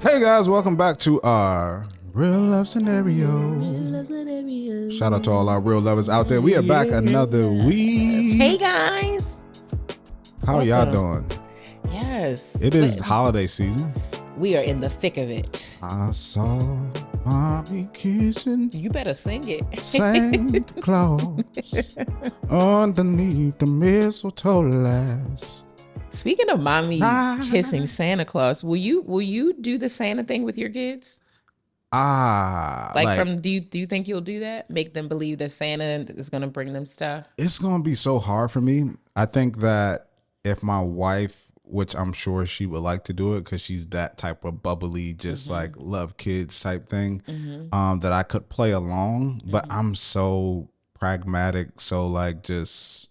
Hey guys, welcome back to our real love scenario. Shout out to all our real lovers out there. We are back another week. Hey guys. How are y'all doing? Yes. It is holiday season. We are in the thick of it. I saw mommy kissing You better sing it. Santa Claus underneath the mistletoe last. Speaking of mommy kissing Santa Claus, will you do the Santa thing with your kids? Do you think you'll do that? Make them believe that Santa is gonna bring them stuff? It's gonna be so hard for me. I think that if my wife, which I'm sure she would like to do it because she's that type of bubbly, just like love kids type thing, that I could play along. But I'm so pragmatic, so like just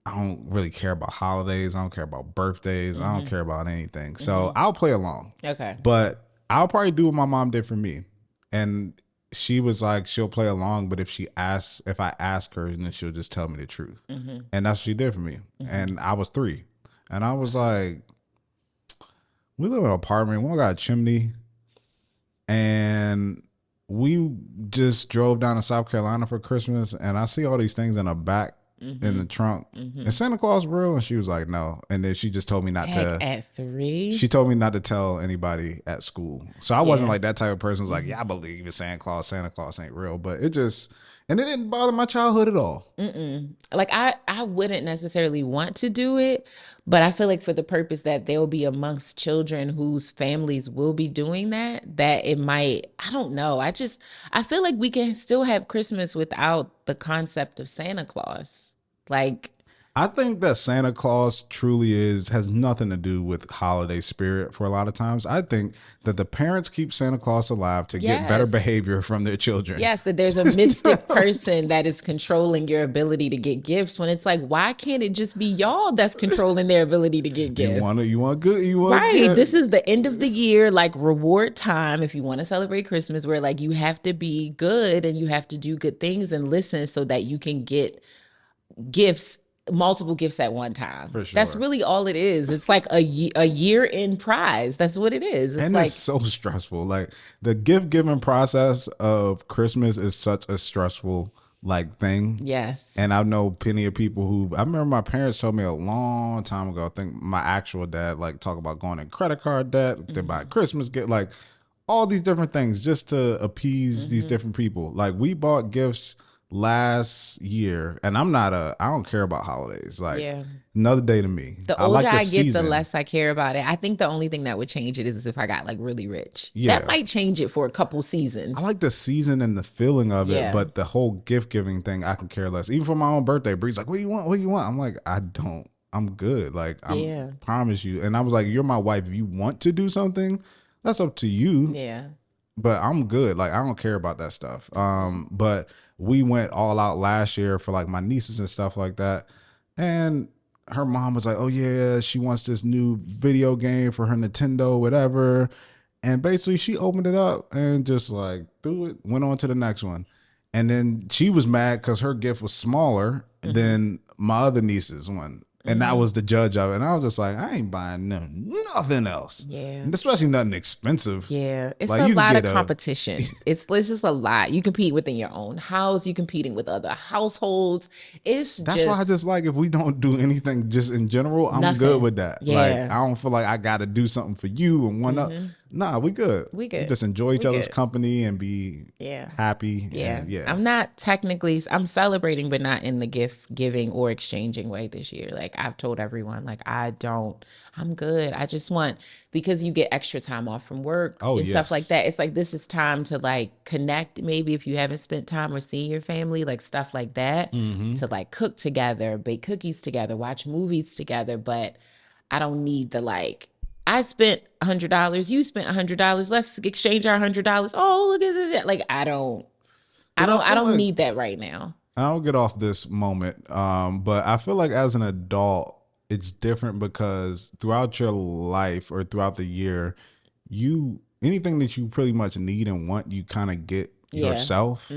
I don't really care about holidays. I don't care about birthdays. I don't care about anything. So I'll play along. Okay. But I'll probably do what my mom did for me. And she was like, she'll play along, but if I ask her, then she'll just tell me the truth. And that's what she did for me. And I was 3. And I was like, we live in an apartment. We all got a chimney. And we just drove down to South Carolina for Christmas. And I see all these things in the back, in the trunk. Is Santa Claus real? And she was like, no. And then she just told me not to. At 3? She told me not to tell anybody at school. So I wasn't like that type of person who's like, yeah, I believe in Santa Claus. Santa Claus ain't real. But it didn't bother my childhood at all. Like I wouldn't necessarily want to do it, but I feel like for the purpose that they'll be amongst children whose families will be doing that it might, I don't know. I feel like we can still have Christmas without the concept of Santa Claus. Like, I think that Santa Claus truly has nothing to do with holiday spirit for a lot of times. I think that the parents keep Santa Claus alive to get better behavior from their children. Yes, that there's a mystic person that is controlling your ability to get gifts, when it's like, why can't it just be y'all that's controlling their ability to get gifts? You want good. Right. This is the end of the year, like reward time. If you want to celebrate Christmas, where like you have to be good and you have to do good things and listen so that you can get gifts, multiple gifts at one time. For sure. That's really all it is. It's like a year-end prize. That's what it is. It's so stressful. Like the gift giving process of Christmas is such a stressful like thing. Yes. And I know plenty of people I remember my parents told me a long time ago, I think my actual dad, like talk about going in credit card debt, to buy Christmas gift, like all these different things just to appease these different people. Like we bought gifts last year, and I don't care about holidays. Like another day to me. The older I get, the less I care about it. I think the only thing that would change it is if I got like really rich. Yeah. That might change it for a couple seasons. I like the season and the feeling of it, but the whole gift giving thing, I can care less. Even for my own birthday, Bree's like, what do you want? What do you want? I'm like, I'm good. Like, I promise you. And I was like, you're my wife. If you want to do something, that's up to you. Yeah. But I'm good. Like, I don't care about that stuff. But we went all out last year for like my nieces and stuff like that. And her mom was like, oh yeah, she wants this new video game for her Nintendo, whatever. And basically she opened it up and just like threw it, went on to the next one. And then she was mad because her gift was smaller than my other niece's one. And that was the judge of it. And I was just like, I ain't buying nothing else. Yeah. And especially nothing expensive. Yeah. It's like a lot of competition. It's just a lot. You compete within your own house. You competing with other households. That's why I just like, if we don't do anything just in general, I'm good with that. Yeah. Like, I don't feel like I got to do something for you and one up. Nah, we good. We just enjoy each other's company and be happy. Yeah. And I'm celebrating, but not in the gift giving or exchanging way this year. Like I've told everyone, like I'm good. I just want, because you get extra time off from work and stuff like that. It's like, this is time to like connect. Maybe if you haven't spent time or seen your family, like stuff like that, to like cook together, bake cookies together, watch movies together. But I don't need the like, I spent $100. You spent $100. Let's exchange our $100. Oh, look at that! Like I don't need that right now. I don't get off this moment, but I feel like as an adult, it's different because throughout your life or throughout the year, anything that you pretty much need and want, you kind of get yourself.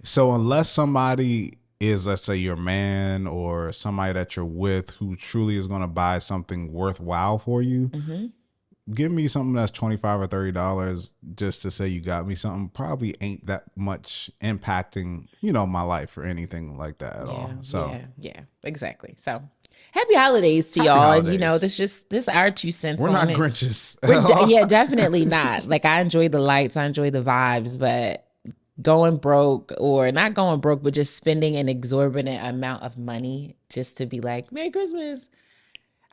So unless somebody is, let's say, your man or somebody that you're with who truly is going to buy something worthwhile for you, give me something that's $25 or $30 just to say you got me something probably ain't that much impacting, my life or anything like that at all. So yeah, exactly. So happy holidays to happy y'all. And holidays. this our 2 cents We're on not it. Grinches. Yeah, definitely not. Like, I enjoy the lights, I enjoy the vibes, but going broke, or not going broke, but just spending an exorbitant amount of money just to be like, Merry Christmas.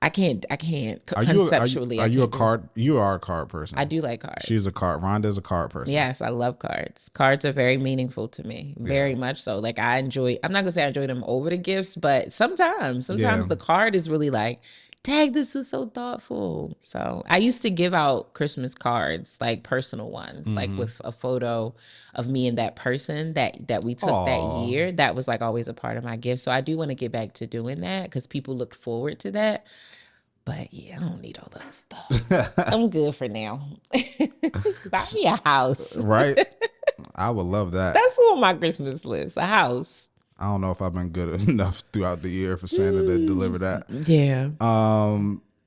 I can't conceptually. Are I you a can't do it. card? You are a card person. I do like She's a cards. card. Rhonda's a card person. Yes, I love cards. Cards are very meaningful to me, Yeah. very much so. Like, I'm not gonna say I enjoy them over the gifts, but Yeah. sometimes the card is really like, dang, this was so thoughtful. So I used to give out Christmas cards, like personal ones, like with a photo of me and that person that we took that Aw. year. That was like always a part of my gift. So I do want to get back to doing that because people look forward to that. But yeah, I don't need all that stuff. I'm good for now. Buy me a house. Right? I would love that. That's on my Christmas list. A house. I don't know if I've been good enough throughout the year for Santa to deliver that. Yeah.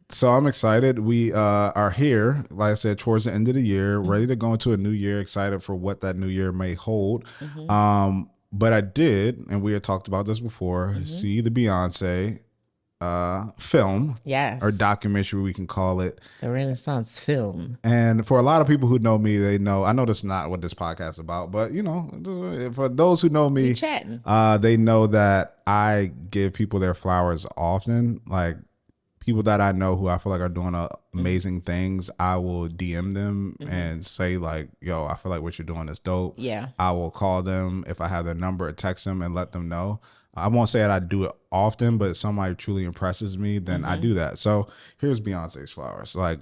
So I'm excited. We are here, like I said, towards the end of the year, ready to go into a new year, excited for what that new year may hold. But I did, and we had talked about this before, see the Beyoncé film. Yes. Or documentary, we can call it. The Renaissance film. And for a lot of people who know me, they know, I know that's not what this podcast is about, but for those who know me, chatting. they know that I give people their flowers often. Like, people that I know who I feel like are doing amazing things, I will DM them and say like, yo, I feel like what you're doing is dope. Yeah. I will call them if I have their number, or text them and let them know. I won't say that I do it often, but if somebody truly impresses me, then I do that. So here's Beyonce's flowers. Like,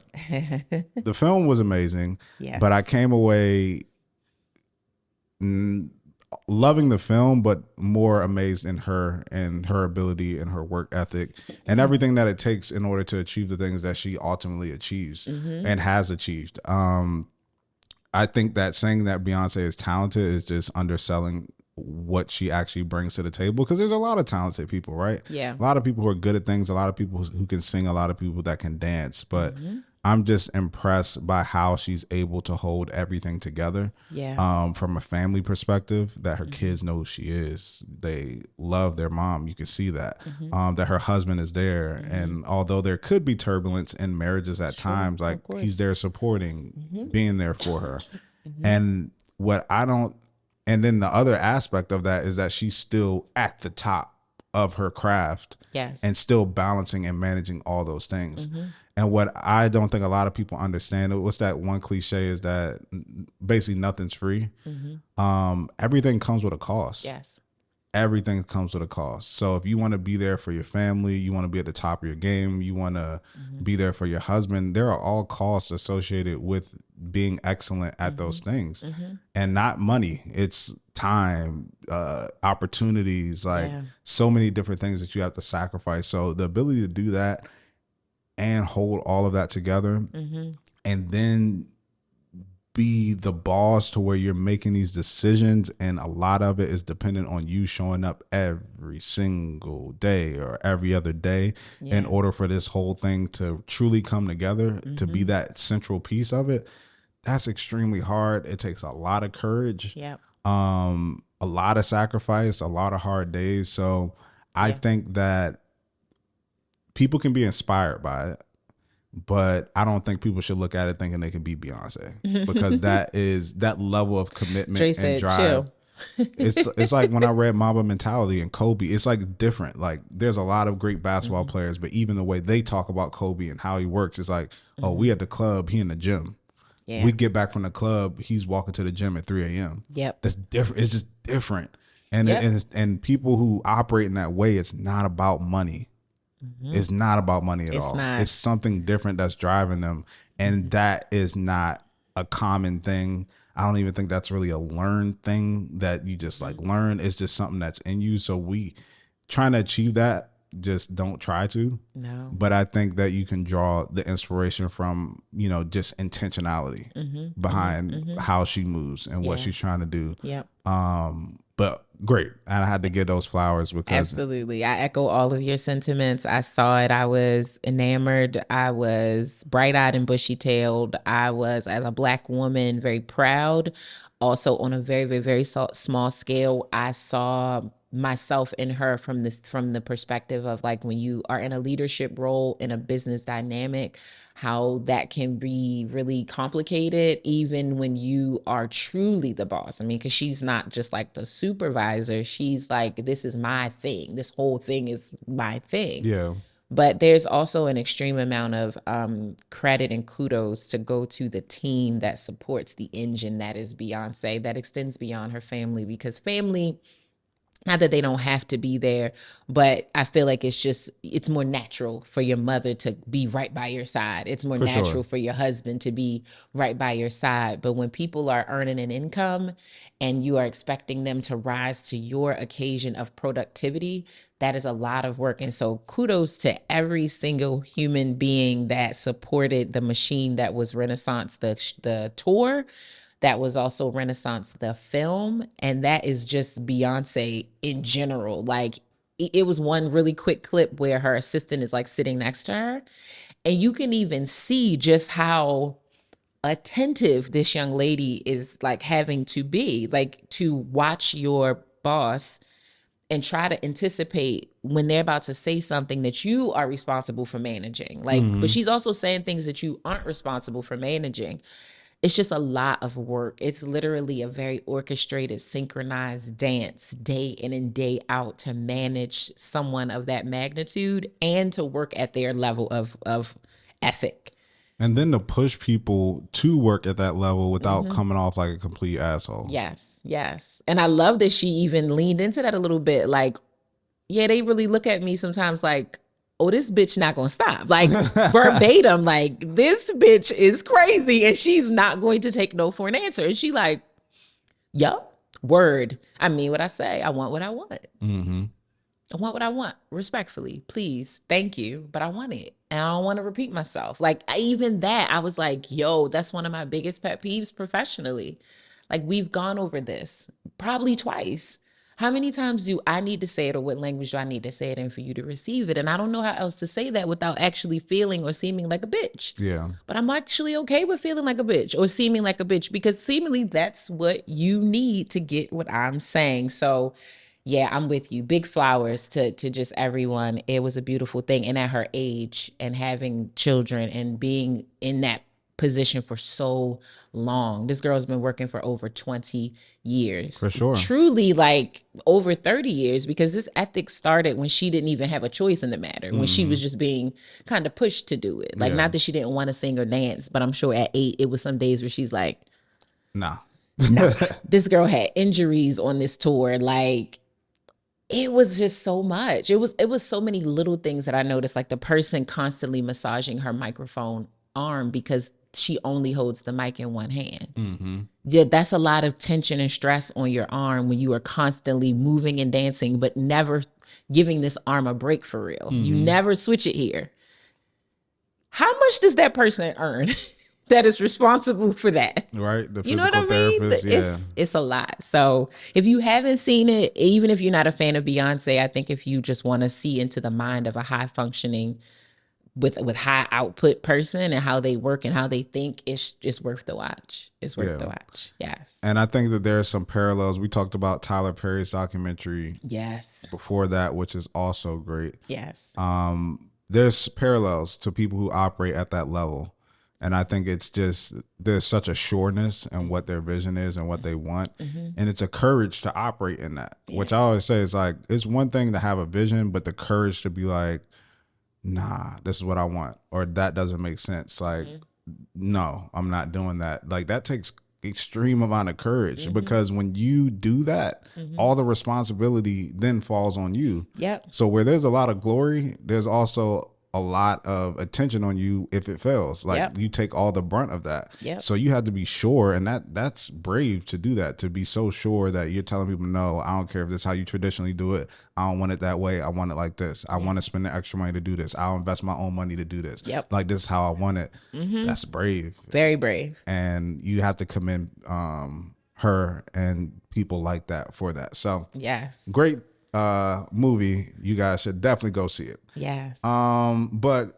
the film was amazing, but I came away loving the film, but more amazed in her and her ability and her work ethic and everything that it takes in order to achieve the things that she ultimately achieves and has achieved. I think that saying that Beyonce is talented is just underselling what she actually brings to the table, because there's a lot of talented people, right? Yeah. A lot of people who are good at things, a lot of people who can sing, a lot of people that can dance, but I'm just impressed by how she's able to hold everything together. Yeah. From a family perspective, that her kids know who she is. They love their mom. You can see that. That her husband is there. And although there could be turbulence in marriages at times, like, he's there supporting, being there for her. And and then the other aspect of that is that she's still at the top of her craft. Yes. And still balancing and managing all those things. And what I don't think a lot of people understand, what's that one cliche, is that basically nothing's free. Everything comes with a cost. Yes. Everything comes with a cost. So if you want to be there for your family, you want to be at the top of your game, you want to be there for your husband, there are all costs associated with being excellent at those things. And not money. It's time, opportunities, like so many different things that you have to sacrifice. So the ability to do that and hold all of that together and then be the boss to where you're making these decisions, and a lot of it is dependent on you showing up every single day or every other day in order for this whole thing to truly come together, to be that central piece of it. That's extremely hard. It takes a lot of courage, a lot of sacrifice, a lot of hard days. So I think that people can be inspired by it, but I don't think people should look at it thinking they can be Beyonce, because that level of commitment Dre and said, drive. chill. It's like when I read Mamba Mentality and Kobe, it's like different. Like, there's a lot of great basketball players, but even the way they talk about Kobe and how he works, it's like, oh, we at the club, he in the gym. Yeah. We get back from the club, he's walking to the gym at 3 a.m. Yep. That's different. It's just different. And people who operate in that way, it's not about money. It's not about money at all. Not. It's something different that's driving them. And that is not a common thing. I don't even think that's really a learned thing that you just like learn. It's just something that's in you. So we trying to achieve that, just don't try to. No. But I think that you can draw the inspiration from, just intentionality behind how she moves and what she's trying to do. Yep. But great. And I had to give those flowers because Absolutely. I echo all of your sentiments. I saw it. I was enamored. I was bright eyed and bushy tailed. I was, as a Black woman, very proud. Also, on a very, very, very small scale, I saw myself in her from the perspective of, like, when you are in a leadership role in a business dynamic, how that can be really complicated even when you are truly the boss. I mean, because she's not just like the supervisor, she's like, this is my thing, this whole thing is my thing. yeah. But there's also an extreme amount of credit and kudos to go to the team that supports the engine that is Beyoncé, that extends beyond her family, because family, not that they don't have to be there, but I feel like it's more natural for your mother to be right by your side. It's more For natural sure. for your husband to be right by your side. But when people are earning an income and you are expecting them to rise to your occasion of productivity, that is a lot of work. And so kudos to every single human being that supported the machine that was Renaissance, the tour, that was also Renaissance, the film, and that is just Beyonce in general. Like, it was one really quick clip where her assistant is like sitting next to her, and you can even see just how attentive this young lady is, like, having to be, like, to watch your boss and try to anticipate when they're about to say something that you are responsible for managing. Like, but she's also saying things that you aren't responsible for managing. It's just a lot of work. It's literally a very orchestrated, synchronized dance day in and day out to manage someone of that magnitude and to work at their level of ethic. And then to push people to work at that level without coming off like a complete asshole. Yes, yes. And I love that she even leaned into that a little bit. Like, yeah, they really look at me sometimes like, oh, this bitch not gonna stop. Like, verbatim, like, this bitch is crazy and she's not going to take no for an answer. And she like, yup, word. I mean what I say. I want what I want. I want what I want, respectfully, please, thank you, but I want it, and I don't want to repeat myself. Like, even that, I was like, yo, that's one of my biggest pet peeves professionally. Like, we've gone over this probably twice. How many times do I need to say it, or what language do I need to say it in for you to receive it? And I don't know how else to say that without actually feeling or seeming like a bitch. Yeah. But I'm actually okay with feeling like a bitch or seeming like a bitch, because seemingly that's what you need to get what I'm saying. So yeah, I'm with you. Big flowers to just everyone. It was a beautiful thing. And at her age and having children and being in that position for so long. This girl's been working for over 20 years. For sure. Truly, like, over 30 years, because this ethic started when she didn't even have a choice in the matter, when she was just being kind of pushed to do it. Like, not that she didn't want to sing or dance, but I'm sure at 8, it was some days where she's like, nah. This girl had injuries on this tour. Like, it was just so much. It was so many little things that I noticed, like the person constantly massaging her microphone arm because she only holds the mic in one hand. Yeah, that's a lot of tension and stress on your arm when you are constantly moving and dancing, but never giving this arm a break for real. You never switch it here. How much does that person earn that is responsible for that? Right? The You know physical what I mean? therapist, yeah. It's a lot. So if you haven't seen it, even if you're not a fan of Beyonce, I think if you just want to see into the mind of a high functioning with high output person and how they work and how they think, it's worth the watch. It's worth the watch. Yes. And I think that there are some parallels. We talked about Tyler Perry's documentary Yes. before that, which is also great. Yes. There's parallels to people who operate at that level. And I think it's just, there's such a sureness in what their vision is and what they want. And it's a courage to operate in that, which I always say is like, it's one thing to have a vision, but the courage to be like, nah, this is what I want, or that doesn't make sense. Like, no, I'm not doing that. Like, that takes extreme amount of courage because when you do that, all the responsibility then falls on you. Yep. So where there's a lot of glory, there's also a lot of attention on you if it fails. Like, you take all the brunt of that. So you have to be sure, and that's brave to do that, to be so sure that you're telling people, no, I don't care if this is how you traditionally do it. I don't want it that way. I want it like this. I want to spend the extra money to do this. I'll invest my own money to do this. Like, this is how I want it. That's brave. Very brave. And you have to commend her and people like that for that. So Yes. great movie. You guys should definitely go see it. Yes. But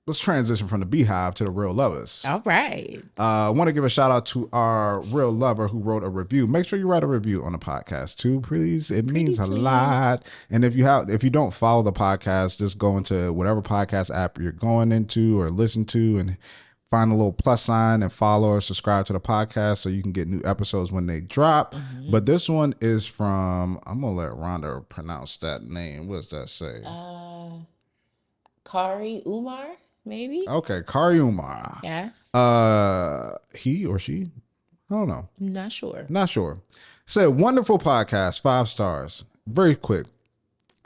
let's transition from the Beehive to the Real Lovers. All right. I want to give a shout out to our real lover who wrote a review. Make sure you write a review on the podcast too, please. It means a lot. And if you don't follow the podcast, just go into whatever podcast app you're going into or listen to and find a little plus sign and follow or subscribe to the podcast so you can get new episodes when they drop. But this one is from, I'm going to let Rhonda pronounce that name. What does that say? Kari Umar, maybe? Okay, Kari Umar. Yes. He or she? I don't know. Not sure. Not sure. Said, wonderful podcast, 5 stars. Very quick.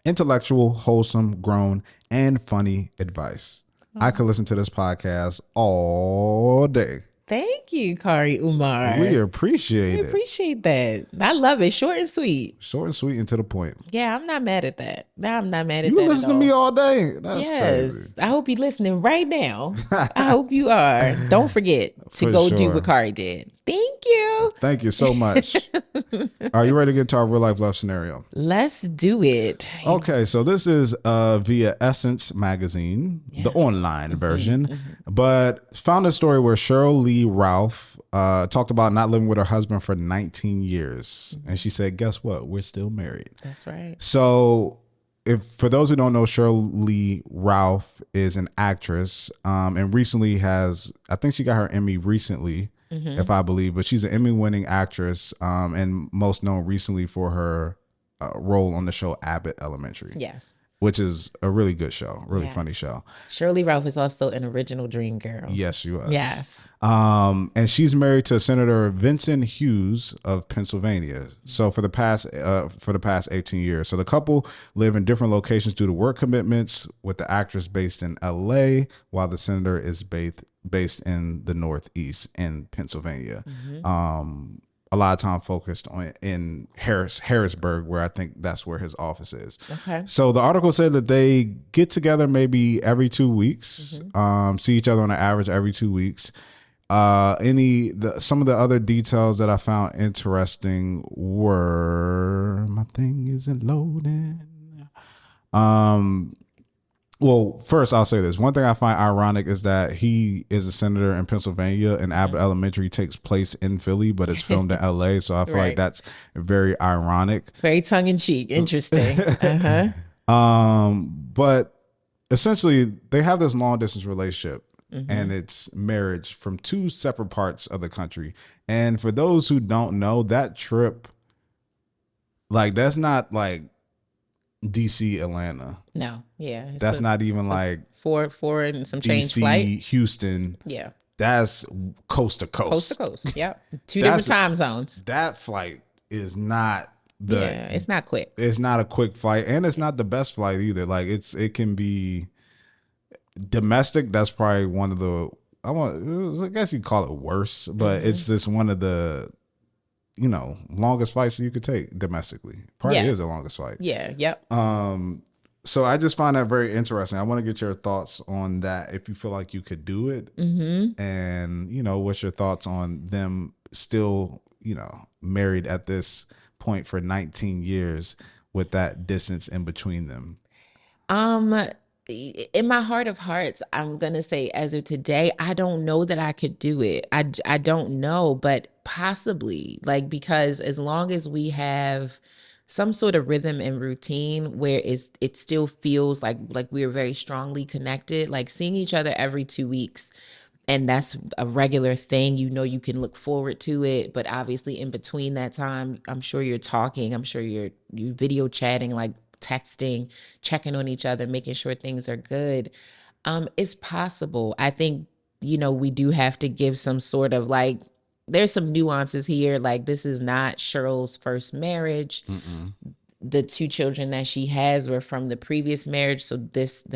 Intellectual, wholesome, grown, and funny advice. I could listen to this podcast all day. Thank you, Kari Umar. We appreciate it. We appreciate that. I love it. Short and sweet. Short and sweet and to the point. Yeah, I'm not mad at that. I'm not mad at You that. You listen to me all day. That's crazy. I hope you're listening right now. I hope you are. Don't forget to go do what Kari did. Thank you. Thank you so much. Are you ready to get to our real life love scenario? Let's do it. Okay, so this is via Essence magazine, the online version, but found a story where Cheryl Lee Ralph talked about not living with her husband for 19 years. And she said, guess what? We're still married. That's right. So for those who don't know, Cheryl Lee Ralph is an actress and recently I think she got her Emmy recently, if I believe, but she's an Emmy-winning actress and most known recently for her role on the show Abbott Elementary. Yes. Which is a really good show, really funny show. Shirley Ralph is also an original Dream Girl. Yes, she was. Yes. And she's married to Senator Vincent Hughes of Pennsylvania. So for the past 18 years. So the couple live in different locations due to work commitments, with the actress based in LA, while the senator is based in the Northeast in Pennsylvania. A lot of time focused in Harrisburg, where I think that's where his office is. Okay. So the article said that they get together maybe every 2 weeks, see each other on an average every 2 weeks. Some of the other details that I found interesting were, my thing isn't loading. Well, first I'll say this. One thing I find ironic is that he is a senator in Pennsylvania and Abbott Elementary takes place in Philly, but it's filmed in LA. So I feel like that's very ironic. Very tongue in cheek. Interesting. But essentially they have this long distance relationship and it's marriage from 2 separate parts of the country. And for those who don't know, that trip, like, that's not like DC, Atlanta. No, yeah. That's not even like four and some change DC, flight. Houston. Yeah. That's coast to coast. Coast to coast. Yep. 2 different time zones. That flight is not it's not quick. It's not a quick flight, and it's not the best flight either. Like it can be domestic. That's probably one of the I guess you call it worse, but it's just one of the longest flights you could take domestically. Probably is the longest flight. Yeah. Yep. So I just find that very interesting. I want to get your thoughts on that. If you feel like you could do it, and what's your thoughts on them still, married at this point for 19 years with that distance in between them? In my heart of hearts, I'm going to say as of today, I don't know that I could do it. I don't know, but possibly, because as long as we have some sort of rhythm and routine where it still feels like we're very strongly connected, like seeing each other every 2 weeks. And that's a regular thing, you can look forward to it. But obviously in between that time, I'm sure you're talking, I'm sure you're video chatting, like texting, checking on each other, making sure things are good. It's possible. I think, we do have to give some sort of there's some nuances here. Like, this is not Cheryl's first marriage. The 2 children that she has were from the previous marriage. So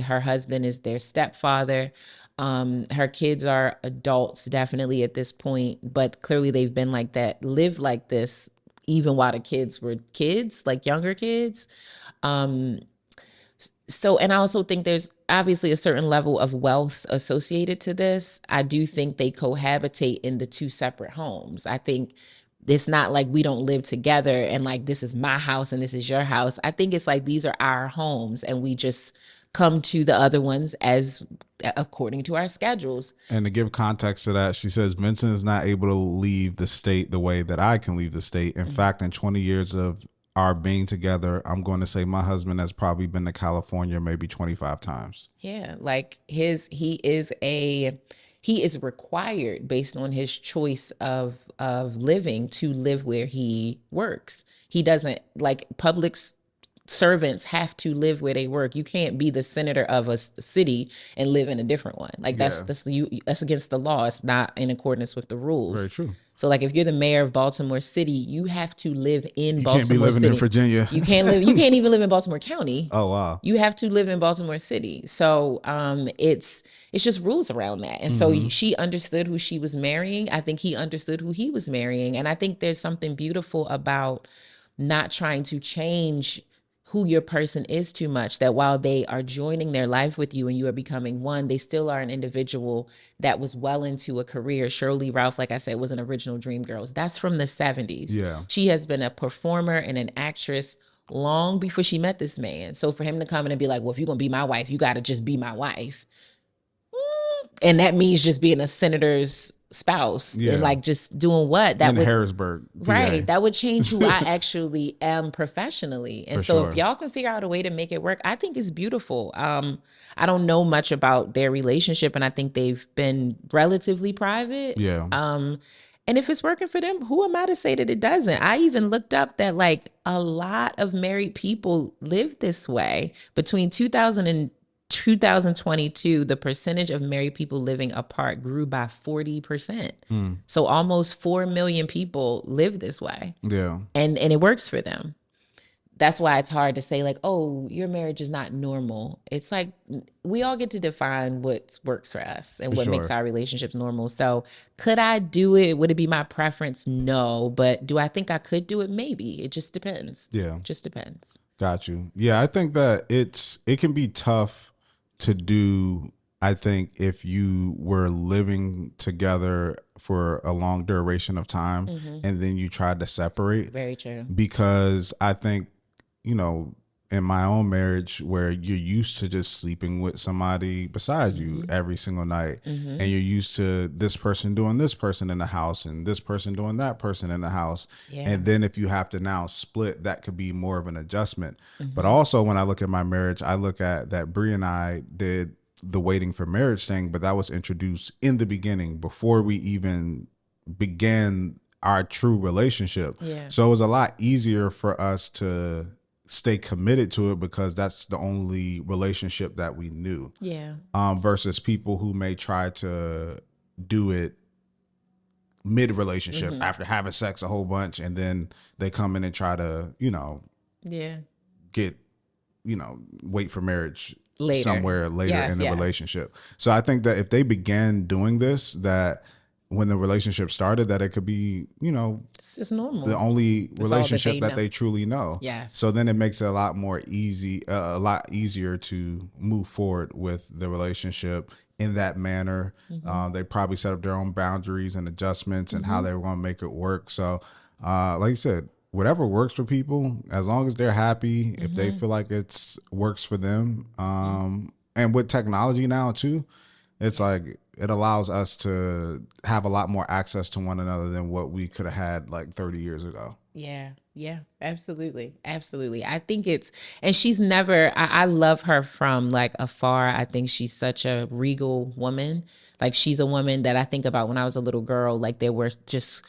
her husband is their stepfather. Her kids are adults definitely at this point, but clearly they've been like that, lived like this, even while the kids were kids, like younger kids. So, and I also think there's obviously a certain level of wealth associated to this. I do think they cohabitate in the 2 separate homes. I think it's not like we don't live together and like this is my house and this is your house. I think it's like these are our homes and we just come to the other ones as according to our schedules. And to give context to that, she says Vincent is not able to leave the state the way that I can leave the state. In fact, in 20 years of our being together, I'm going to say my husband has probably been to California maybe 25 times. Yeah, like he is required based on his choice of living to live where he works. He doesn't like servants have to live where they work. You can't be the senator of a city and live in a different one. Like that's against the law. It's not in accordance with the rules. Very true. So like if you're the mayor of Baltimore City, you have to live in Baltimore City. You can't be living in Virginia. You can't even live in Baltimore County. Oh wow. You have to live in Baltimore City. So it's just rules around that. And so she understood who she was marrying. I think he understood who he was marrying. And I think there's something beautiful about not trying to change who your person is too much, that while they are joining their life with you and you are becoming one, they still are an individual that was well into a career. Shirley Ralph, like I said, was an original Dreamgirls. That's from the 70s. Yeah. She has been a performer and an actress long before she met this man. So for him to come in and be like, well, if you're going to be my wife, you got to just be my wife. And that means just being a senator's spouse and like just doing what that in Harrisburg, PA. Right, that would change who I actually am professionally. And if y'all can figure out a way to make it work, I think it's beautiful. I don't know much about their relationship and I think they've been relatively private. And if it's working for them, who am I to say that it doesn't? I even looked up that like a lot of married people live this way. Between 2000 and 2022, the percentage of married people living apart grew by 40%. So almost 4 million people live this way. Yeah. And it works for them. That's why it's hard to say like, oh, your marriage is not normal. It's like we all get to define what works for us and what makes our relationships normal. So could I do it? Would it be my preference? No. But do I think I could do it? Maybe. It just depends. Yeah. It just depends. Got you. Yeah, I think that it can be tough to do, I think, if you were living together for a long duration of time and then you tried to separate. Very true. Because I think, you know, in my own marriage where you're used to just sleeping with somebody beside you every single night and you're used to this person doing this person in the house and this person doing that person in the house. And then if you have to now split, that could be more of an adjustment. But also when I look at my marriage, I look at that Bree and I did the waiting for marriage thing, but that was introduced in the beginning before we even began our true relationship. So it was a lot easier for us to stay committed to it because that's the only relationship that we knew. Versus people who may try to do it mid-relationship after having sex a whole bunch and then they come in and try to, you know, get, you know, wait for marriage somewhere later in the relationship. So I think that if they began doing this, that when the relationship started, that it could be, you know, it's just normal. The only relationship that they truly know. Yes. So then it makes it a lot more a lot easier to move forward with the relationship in that manner. They probably set up their own boundaries and adjustments and how they were going to make it work. So, like you said, whatever works for people, as long as they're happy, if they feel like it's works for them. And with technology now too, it's like it allows us to have a lot more access to one another than what we could have had like 30 years ago. Yeah, absolutely. I think and she's never, I love her from like afar. I think she's such a regal woman. Like she's a woman that I think about when I was a little girl, like there were just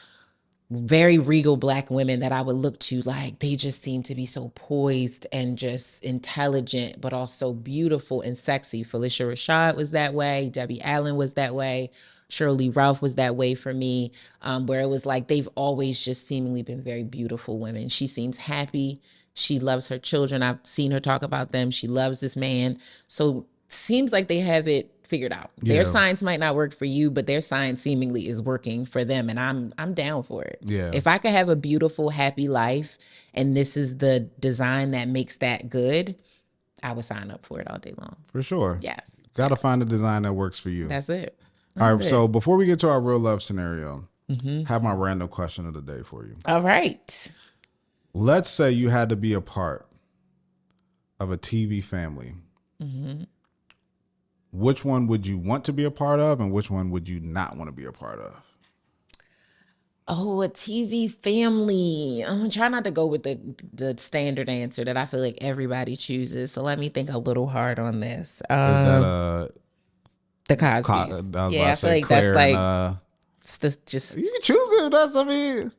very regal Black women that I would look to, like they just seem to be so poised and just intelligent, but also beautiful and sexy. Felicia Rashad was that way. Debbie Allen was that way. Shirley Ralph was that way for me, where it was like they've always just seemingly been very beautiful women. She seems happy. She loves her children. I've seen her talk about them. She loves this man. So seems like they have it figured out. Their science might not work for you, but their science seemingly is working for them, and I'm down for it. If I could have a beautiful, happy life, and this is the design that makes that good, I would sign up for it all day long. For sure. Yes. Got to find a design that works for you. That's it. All right. So before we get to our real love scenario, Have my random question of the day for you. All right. Let's say you had to be a part of a TV family. Which one would you want to be a part of, and which one would you not want to be a part of? Oh, a TV family. I'm trying not to go with the standard answer that I feel like everybody chooses. So let me think a little hard on this. Is that The Cosbys? I was Yeah, about I to feel say like Claire that's and like just you can choose it. That's, I mean,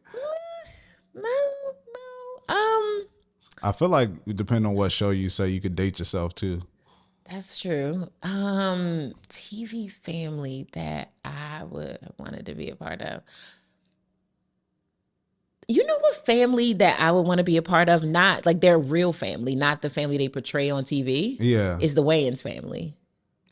no. I feel like depending on what show you say, you could date yourself too. That's true. TV family that I would have wanted to be a part of. You know what family that I would want to be a part of? Not like their real family, not the family they portray on TV. Yeah. Is the Wayans family.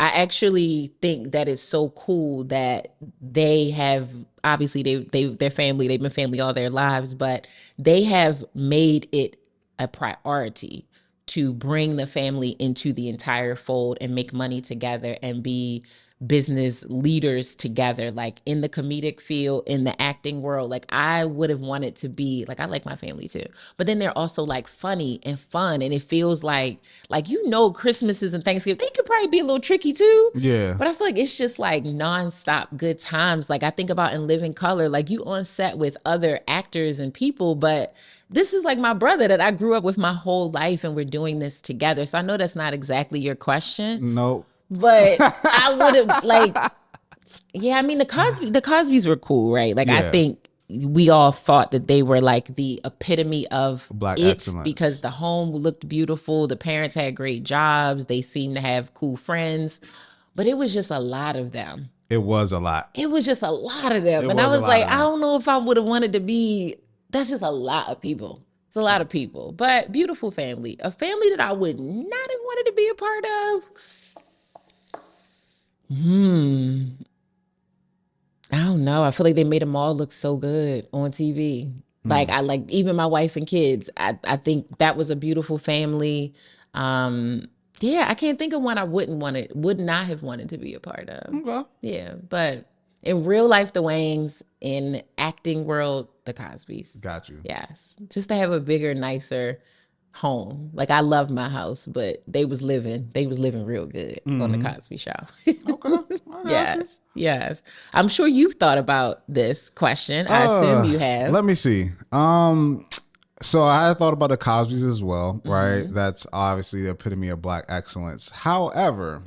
I actually think that it's so cool that they have, obviously their family, they've been family all their lives, but they have made it a priority to bring the family into the entire fold and make money together and be business leaders together, like in the comedic field, in the acting world. Like I would have wanted to be like, I like my family too, but then they're also like funny and fun, and it feels like Christmases and Thanksgiving, they could probably be a little tricky too. Yeah. But I feel like it's just like nonstop good times. Like I think about In Living Color, like you on set with other actors and people, but this is like my brother that I grew up with my whole life, and we're doing this together. So I know that's not exactly your question. Nope. But I would have I mean the Cosbys were cool, right? Like I think we all thought that they were like the epitome of Black it excellence, because the home looked beautiful, the parents had great jobs, they seemed to have cool friends, but it was just a lot of them. It was a lot. It was just a lot of them, and I was like, I don't know if I would have wanted to be. That's just a lot of people. It's a lot of people, but beautiful family. A family that I would not have wanted to be a part of. I don't know. I feel like they made them all look so good on TV. Like I like even my wife and kids. I think that was a beautiful family. I can't think of one I would not have wanted to be a part of. Okay. Yeah, but in real life, the Wangs. In acting world, the Cosbys. Got you. Yes, just to have a bigger, nicer home. Like I love my house, but they was living real good on the Cosby Show. Okay. Yes. I'm sure you've thought about this question. I assume you have. Let me see. So I had thought about the Cosbys as well, right? That's obviously the epitome of Black excellence. However,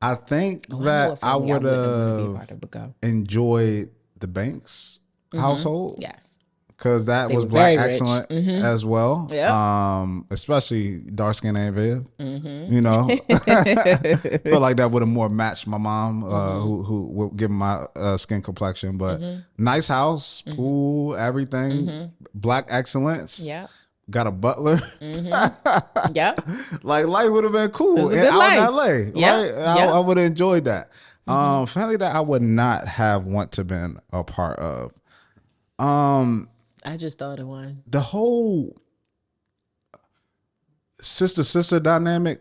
I think that I would have enjoyed the Banks household. Yes. Because that was Black excellent as well. Yep. Especially dark skin and Viv. You know, feel like that would have more matched my mom, who would give my skin complexion. But nice house, pool, everything. Black excellence. Yeah. Got a butler. Yeah. Like life would have been cool out in LA. Right? I would have enjoyed that. Family that I would not have want to been a part of. I just thought of one. The whole sister dynamic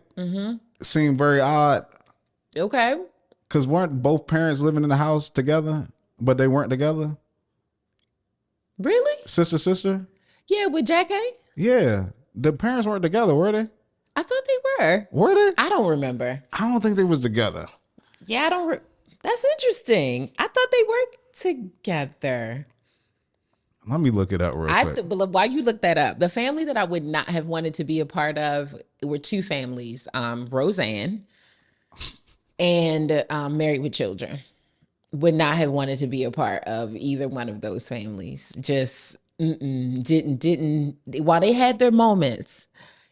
seemed very odd. Okay. Because weren't both parents living in the house together, but they weren't together? Really? Sister? Yeah, with Jackie? Yeah. The parents weren't together, were they? I thought they were. Were they? I don't remember. I don't think they was together. Yeah, I don't. That's interesting. I thought they were together. Let me look it up real quick. But while you look that up, the family that I would not have wanted to be a part of were two families, Roseanne and Married with Children. Would not have wanted to be a part of either one of those families. Just didn't. While they had their moments,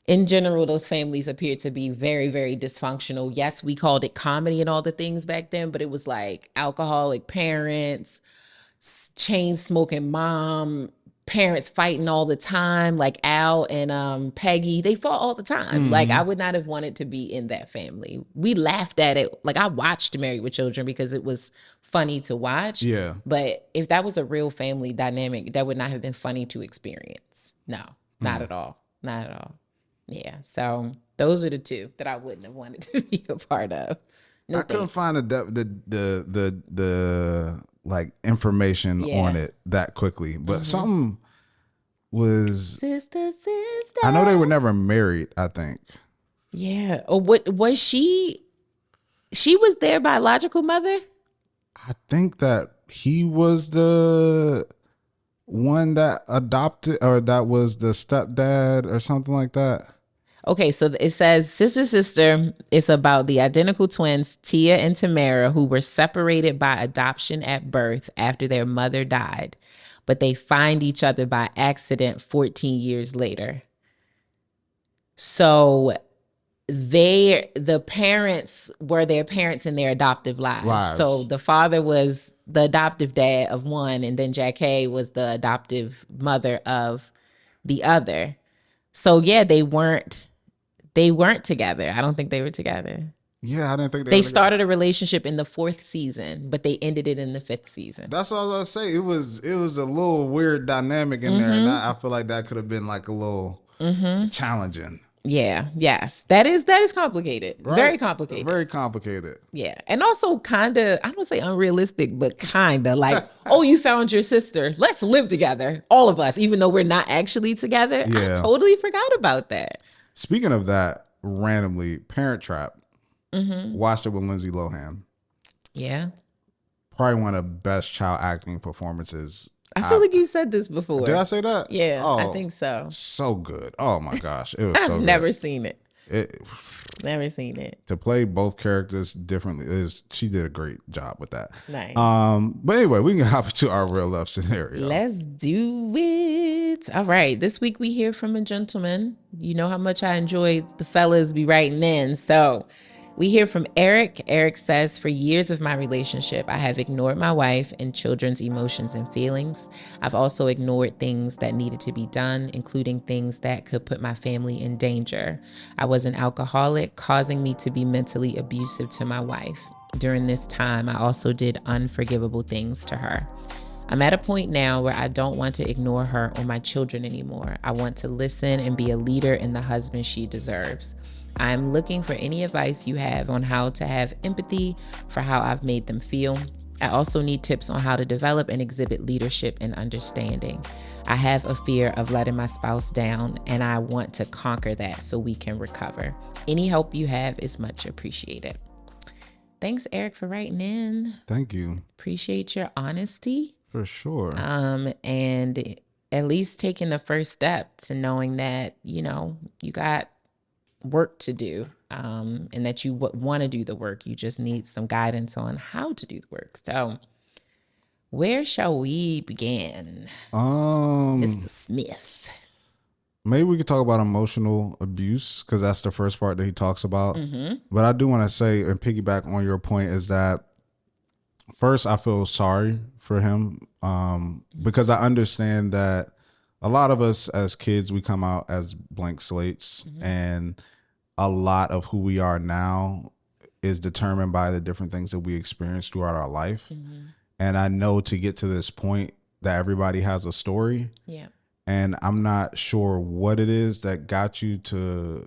in general, those families appeared to be very, very dysfunctional. Yes, we called it comedy and all the things back then, but it was like alcoholic parents, chain smoking mom, parents fighting all the time, like Al and Peggy. They fought all the time. Like I would not have wanted to be in that family. We laughed at it. Like I watched Married with Children because it was funny to watch. Yeah. But if that was a real family dynamic, that would not have been funny to experience. No, not at all. Not at all. Yeah. So those are the two that I wouldn't have wanted to be a part of. No, I couldn't find the like information on it that quickly. But something was sister. I know they were never married, I think. Yeah. Or what was she? She was their biological mother? I think that he was the one that adopted, or that was the stepdad or something like that. Okay, so it says Sister. It's about the identical twins, Tia and Tamara, who were separated by adoption at birth after their mother died, but they find each other by accident 14 years later. So the parents were their parents in their adoptive lives. So the father was the adoptive dad of one, and then Jackée was the adoptive mother of the other. So yeah, they weren't together. I don't think they were together. Yeah, I didn't think they started a relationship in the 4th season, but they ended it in the 5th season. That's all I was gonna say. It was a little weird dynamic in there, and I feel like that could have been like a little challenging. Yeah, yes. That is complicated. Right? Very complicated. Very complicated. Yeah. And also kind of, I don't say unrealistic, but kind of like, oh, you found your sister. Let's live together. All of us, even though we're not actually together. Yeah. I totally forgot about that. Speaking of that, randomly, Parent Trap. Watched it with Lindsay Lohan. Yeah. Probably one of the best child acting performances. I feel like you said this before. Did I say that? Yeah, I think so. So good. Oh my gosh. It was so good. Never seen it. Never seen it. To play both characters differently, she did a great job with that. Nice. But anyway, we can hop into our real love scenario. Let's do it. All right. This week we hear from a gentleman. You know how much I enjoy the fellas be writing in. So we hear from Eric. Eric says, for years of my relationship, I have ignored my wife and children's emotions and feelings. I've also ignored things that needed to be done, including things that could put my family in danger. I was an alcoholic, causing me to be mentally abusive to my wife. During this time, I also did unforgivable things to her. I'm at a point now where I don't want to ignore her or my children anymore. I want to listen and be a leader and the husband she deserves. I'm looking for any advice you have on how to have empathy for how I've made them feel. I also need tips on how to develop and exhibit leadership and understanding. I have a fear of letting my spouse down, and I want to conquer that so we can recover. Any help you have is much appreciated. Thanks, Eric, for writing in. Thank you. Appreciate your honesty. For sure. And at least taking the first step to knowing that, you got work to do, and that you want to do the work. You just need some guidance on how to do the work. So where shall we begin? Mr. Smith. Maybe we could talk about emotional abuse, because that's the first part that he talks about. But I do want to say, and piggyback on your point, is that first, I feel sorry for him, because I understand that a lot of us as kids, we come out as blank slates, and a lot of who we are now is determined by the different things that we experience throughout our life. And I know to get to this point that everybody has a story. Yeah. And I'm not sure what it is that got you to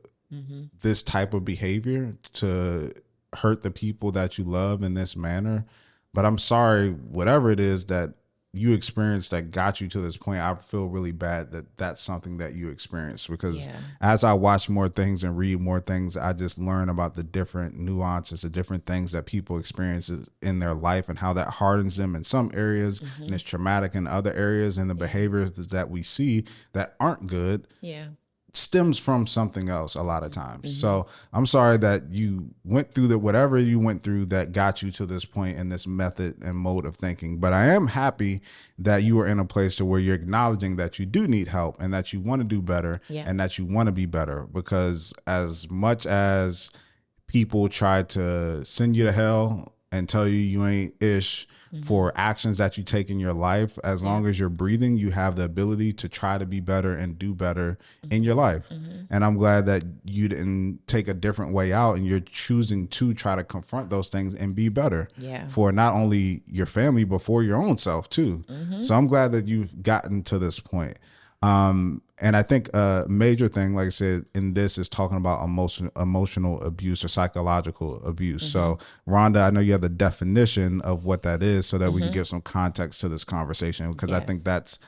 this type of behavior, to hurt the people that you love in this manner. But I'm sorry, whatever it is that you experienced that got you to this point. I feel really bad that that's something that you experienced, because as I watch more things and read more things, I just learn about the different nuances, the different things that people experience in their life, and how that hardens them in some areas and is traumatic in other areas, and the behaviors that we see that aren't good stems from something else a lot of times. So I'm sorry that you went through whatever you went through that got you to this point in this method and mode of thinking. But I am happy that you are in a place to where you're acknowledging that you do need help, and that you want to do better, and that you want to be better. Because as much as people try to send you to hell and tell you ain't ish for actions that you take in your life, as long as you're breathing, you have the ability to try to be better and do better in your life. And I'm glad that you didn't take a different way out, and you're choosing to try to confront those things and be better for not only your family, but for your own self too. So I'm glad that you've gotten to this point. And I think a major thing, like I said, in this is talking about emotional abuse or psychological abuse. Mm-hmm. So, Rhonda, I know you have the definition of what that is, so that we can Mm-hmm. give some context to this conversation, because I think Yes. that's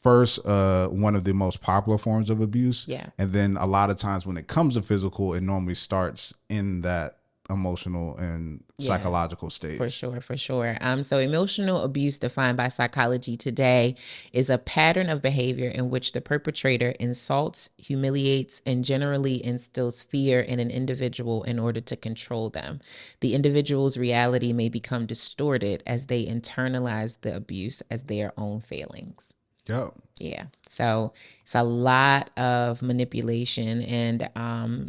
first one of the most popular forms of abuse, Yeah. and then a lot of times when it comes to physical, it normally starts in that emotional and Yeah. psychological For stage. sure, for sure. So emotional abuse defined by psychology today is a pattern of behavior in which the perpetrator insults, humiliates, and generally instills fear in an individual in order to control them. The individual's reality may become distorted as they internalize the abuse as their own failings. Yep. Yeah. So it's a lot of manipulation. And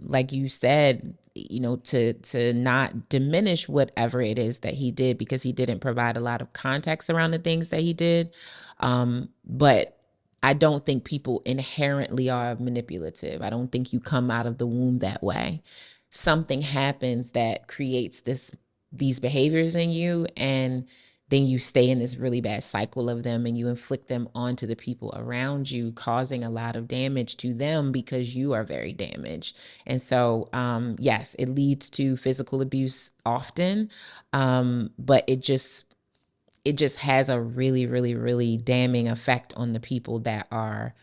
like you said, to not diminish whatever it is that he did, because he didn't provide a lot of context around the things that he did. But I don't think people inherently are manipulative. I don't think you come out of the womb that way. Something happens that creates these behaviors in you, and then you stay in this really bad cycle of them, and you inflict them onto the people around you, causing a lot of damage to them because you are very damaged. And so, yes, it leads to physical abuse often, but it just has a really, really, really damning effect on the people that are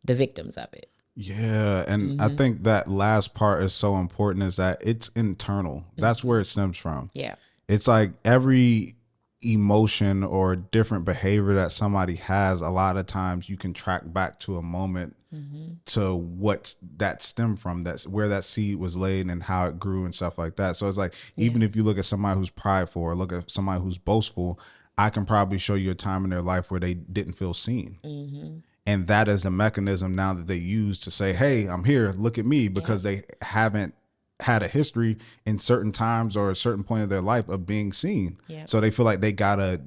the victims of it. Yeah, and I Mm-hmm. think that last part is so important, is that it's internal. That's Mm-hmm. where it stems from. Yeah. It's like every emotion or different behavior that somebody has, a lot of times you can track back to a moment, Mm-hmm. to what that stemmed from, that's where that seed was laid and how it grew and stuff like that. So it's like, Yeah. even if you look at somebody who's prideful or look at somebody who's boastful, I can probably show you a time in their life where they didn't feel seen. Mm-hmm. And that is the mechanism now that they use to say, hey, I'm here, look at me, Yeah. because they haven't had a history in certain times or a certain point of their life of being seen. Yeah. So they feel like they gotta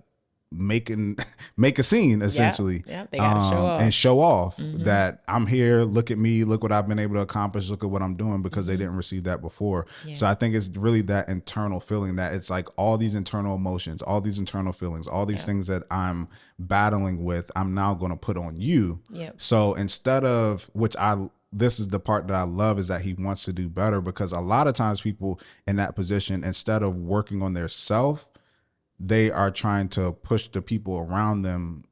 make a scene, Yeah. essentially, Yeah. They got to show and off. show off Mm-hmm. that I'm here, look at me, look what I've been able to accomplish, look at what I'm doing, because they Mm-hmm. didn't receive that before. Yeah. So I think it's really that internal feeling, that it's like all these internal emotions, all these internal feelings, all these Yeah. things that I'm battling with, I'm now going to put on you. Yep. So instead of, this is the part that I love, is that he wants to do better, because a lot of times people in that position, instead of working on their self, they are trying to push the people around them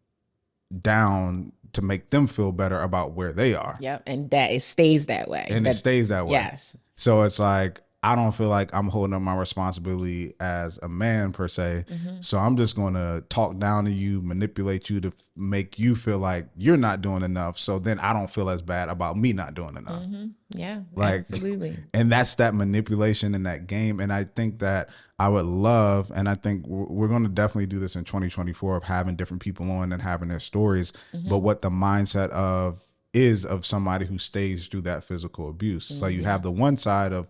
down to make them feel better about where they are. Yep. And that it stays that way. And it stays that way. Yes. So it's like, I don't feel like I'm holding up my responsibility as a man per se. Mm-hmm. So I'm just going to talk down to you, manipulate you to make you feel like you're not doing enough. So then I don't feel as bad about me not doing enough. Mm-hmm. Yeah, Like, absolutely. And that's that manipulation in that game. And I think that I would love, and I think we're going to definitely do this in 2024, of having different people on and having their stories, Mm-hmm. but what the mindset of somebody who stays through that physical abuse. Mm-hmm. So you have the one side of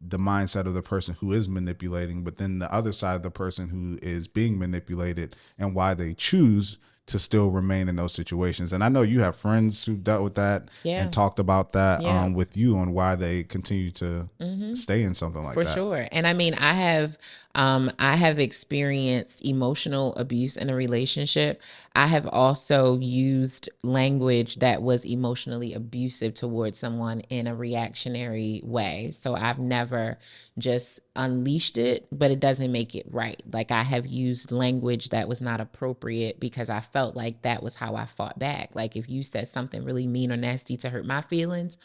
the mindset of the person who is manipulating, but then the other side of the person who is being manipulated, and why they choose to still remain in those situations. And I know you have friends who've dealt with that, Yeah. and talked about that Yeah. with you, on why they continue to stay in something like For that. sure. And I mean, I have experienced emotional abuse in a relationship. I have also used language that was emotionally abusive towards someone in a reactionary way. So I've never just unleashed it, but it doesn't make it right. Like, I have used language that was not appropriate because I felt like that was how I fought back. Like, if you said something really mean or nasty to hurt my feelings,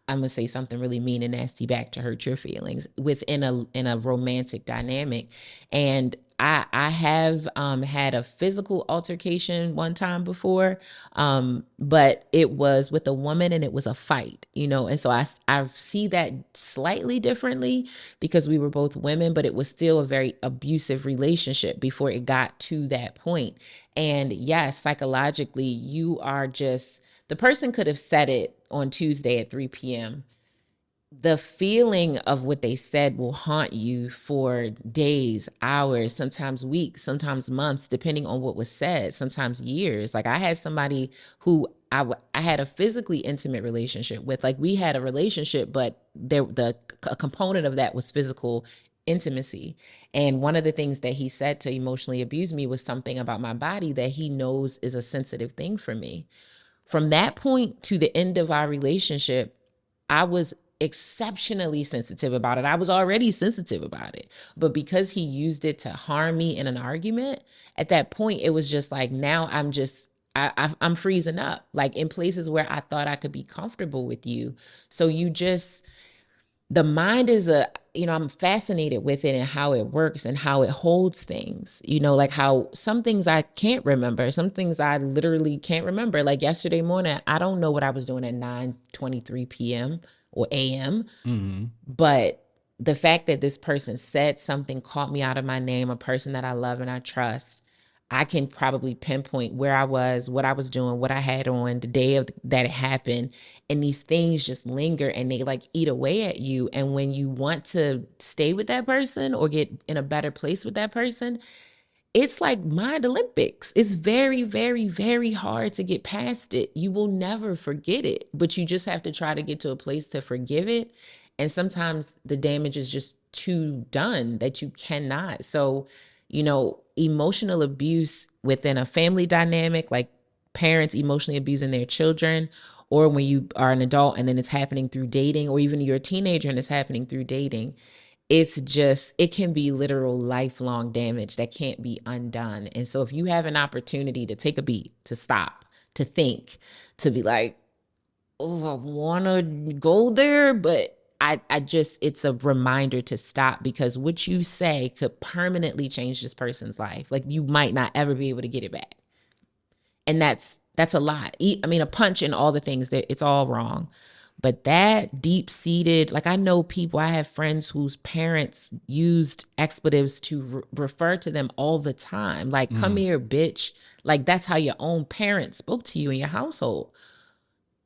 I'm gonna say something really mean and nasty back to hurt your feelings within a romantic dynamic. And I have had a physical altercation one time before, but it was with a woman, and it was a fight, and so I see that slightly differently, because we were both women, but it was still a very abusive relationship before it got to that point. And yes, psychologically, the person could have said it on Tuesday at 3 p.m. The feeling of what they said will haunt you for days, hours, sometimes weeks, sometimes months, depending on what was said, sometimes years. Like, I had somebody who I had a physically intimate relationship with. Like, we had a relationship, but a component of that was physical intimacy. And one of the things that he said to emotionally abuse me was something about my body that he knows is a sensitive thing for me. From that point to the end of our relationship, I was exceptionally sensitive about it. I was already sensitive about it. But because he used it to harm me in an argument, at that point, it was just like, now I'm freezing up, like in places where I thought I could be comfortable with you. So the mind is I'm fascinated with it and how it works and how it holds things, like how some things I can't remember, some things I literally can't remember. Like yesterday morning, I don't know what I was doing at 9:23 p.m. or a.m. Mm-hmm. But the fact that this person said something, caught me out of my name, a person that I love and I trust, I can probably pinpoint where I was, what I was doing, what I had on the day that it happened. And these things just linger and they like eat away at you. And when you want to stay with that person or get in a better place with that person, it's like mind Olympics. It's very, very, very hard to get past it. You will never forget it, but you just have to try to get to a place to forgive it. And sometimes the damage is just too done that you cannot. So, emotional abuse within a family dynamic, like parents emotionally abusing their children, or when you are an adult and then it's happening through dating, or even you're a teenager and it's happening through dating, it can be literal lifelong damage that can't be undone. And so if you have an opportunity to take a beat, to stop, to think, to be like, oh, I want to go there, but it's a reminder to stop, because what you say could permanently change this person's life. Like you might not ever be able to get it back. And that's a lot. I mean, a punch and all the things, that it's all wrong. But that deep-seated, like I have friends whose parents used expletives to refer to them all the time. Like, come here, bitch. Like, that's how your own parents spoke to you in your household.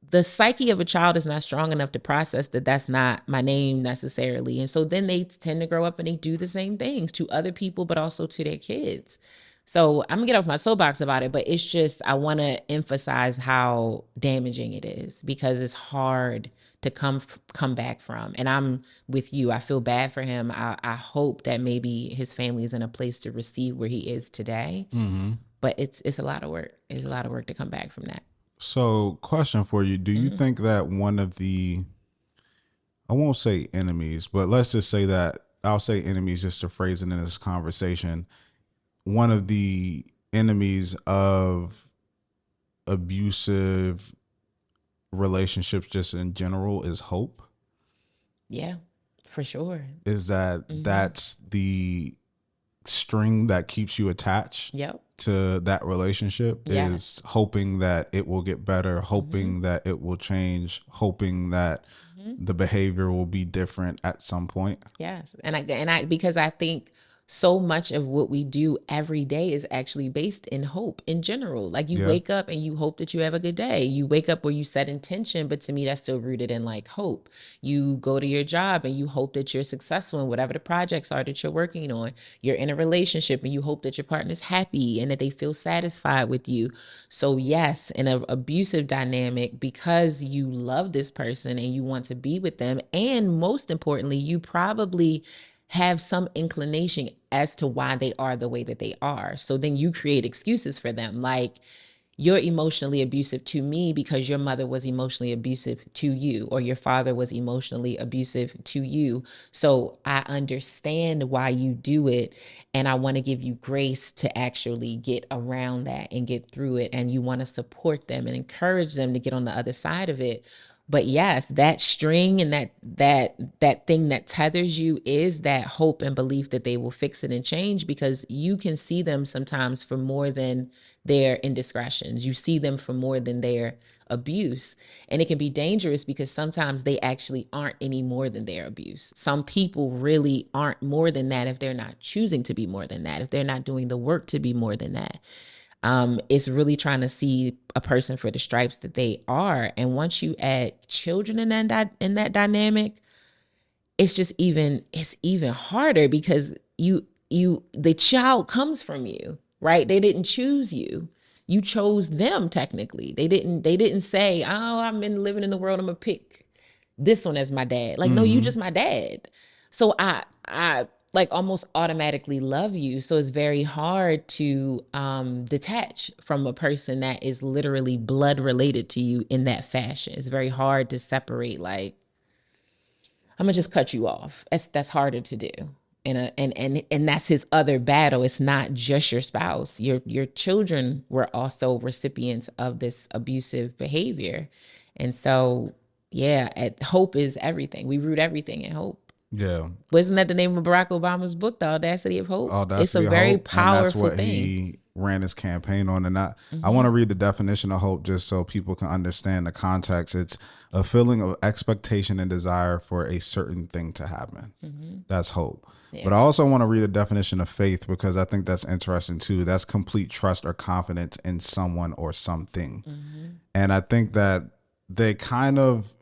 The psyche of a child is not strong enough to process that that's not my name necessarily. And so then they tend to grow up and they do the same things to other people, but also to their kids. So I'm gonna get off my soapbox about it, but it's just, I want to emphasize how damaging it is, because it's hard to come back from. And I'm with you. I feel bad for him. I hope that maybe his family is in a place to receive where he is today. Mm-hmm. But it's a lot of work. It's a lot of work to come back from that. So, question for you: do you think that one of the, I won't say enemies, but let's just say that, I'll say enemies just to phrase it in this conversation, one of the enemies of abusive relationships just in general is hope? Yeah, for sure. Is that that's the string that keeps you attached to that relationship, is hoping that it will get better, hoping that it will change, hoping that the behavior will be different at some point? Yes. And I because I think so much of what we do every day is actually based in hope in general. Like you wake up and you hope that you have a good day. You wake up where you set intention, but to me, that's still rooted in like hope. You go to your job and you hope that you're successful in whatever the projects are that you're working on. You're in a relationship and you hope that your partner's happy and that they feel satisfied with you. So yes, in an abusive dynamic, because you love this person and you want to be with them, and most importantly, you probably have some inclination as to why they are the way that they are. So then you create excuses for them. Like, you're emotionally abusive to me because your mother was emotionally abusive to you, or your father was emotionally abusive to you. So I understand why you do it. And I want to give you grace to actually get around that and get through it. And you want to support them and encourage them to get on the other side of it. But yes, that string and that thing that tethers you is that hope and belief that they will fix it and change, because you can see them sometimes for more than their indiscretions. You see them for more than their abuse. And it can be dangerous because sometimes they actually aren't any more than their abuse. Some people really aren't more than that if they're not choosing to be more than that, if they're not doing the work to be more than that. It's really trying to see a person for the stripes that they are. And once you add children in that dynamic, it's even harder, because the child comes from you, right? They didn't choose you. You chose them technically. They didn't say, "Oh, I'm living in the world, I'm gonna pick this one as my dad." Like, no, you just my dad. So like almost automatically love you. So it's very hard to detach from a person that is literally blood related to you in that fashion. It's very hard to separate, like, I'm gonna just cut you off. That's harder to do. And that's his other battle. It's not just your spouse. Your children were also recipients of this abusive behavior. And so, yeah, hope is everything. We root everything in hope. Yeah. Wasn't that the name of Barack Obama's book, The Audacity of Hope? It's a Audacity of very Hope, and that's powerful what thing. he ran his campaign on. And I want to read the definition of hope just so people can understand the context. It's a feeling of expectation and desire for a certain thing to happen. That's hope. Yeah. But I also want to read a definition of faith because I think that's interesting too. That's complete trust or confidence in someone or something. And I think that they kind of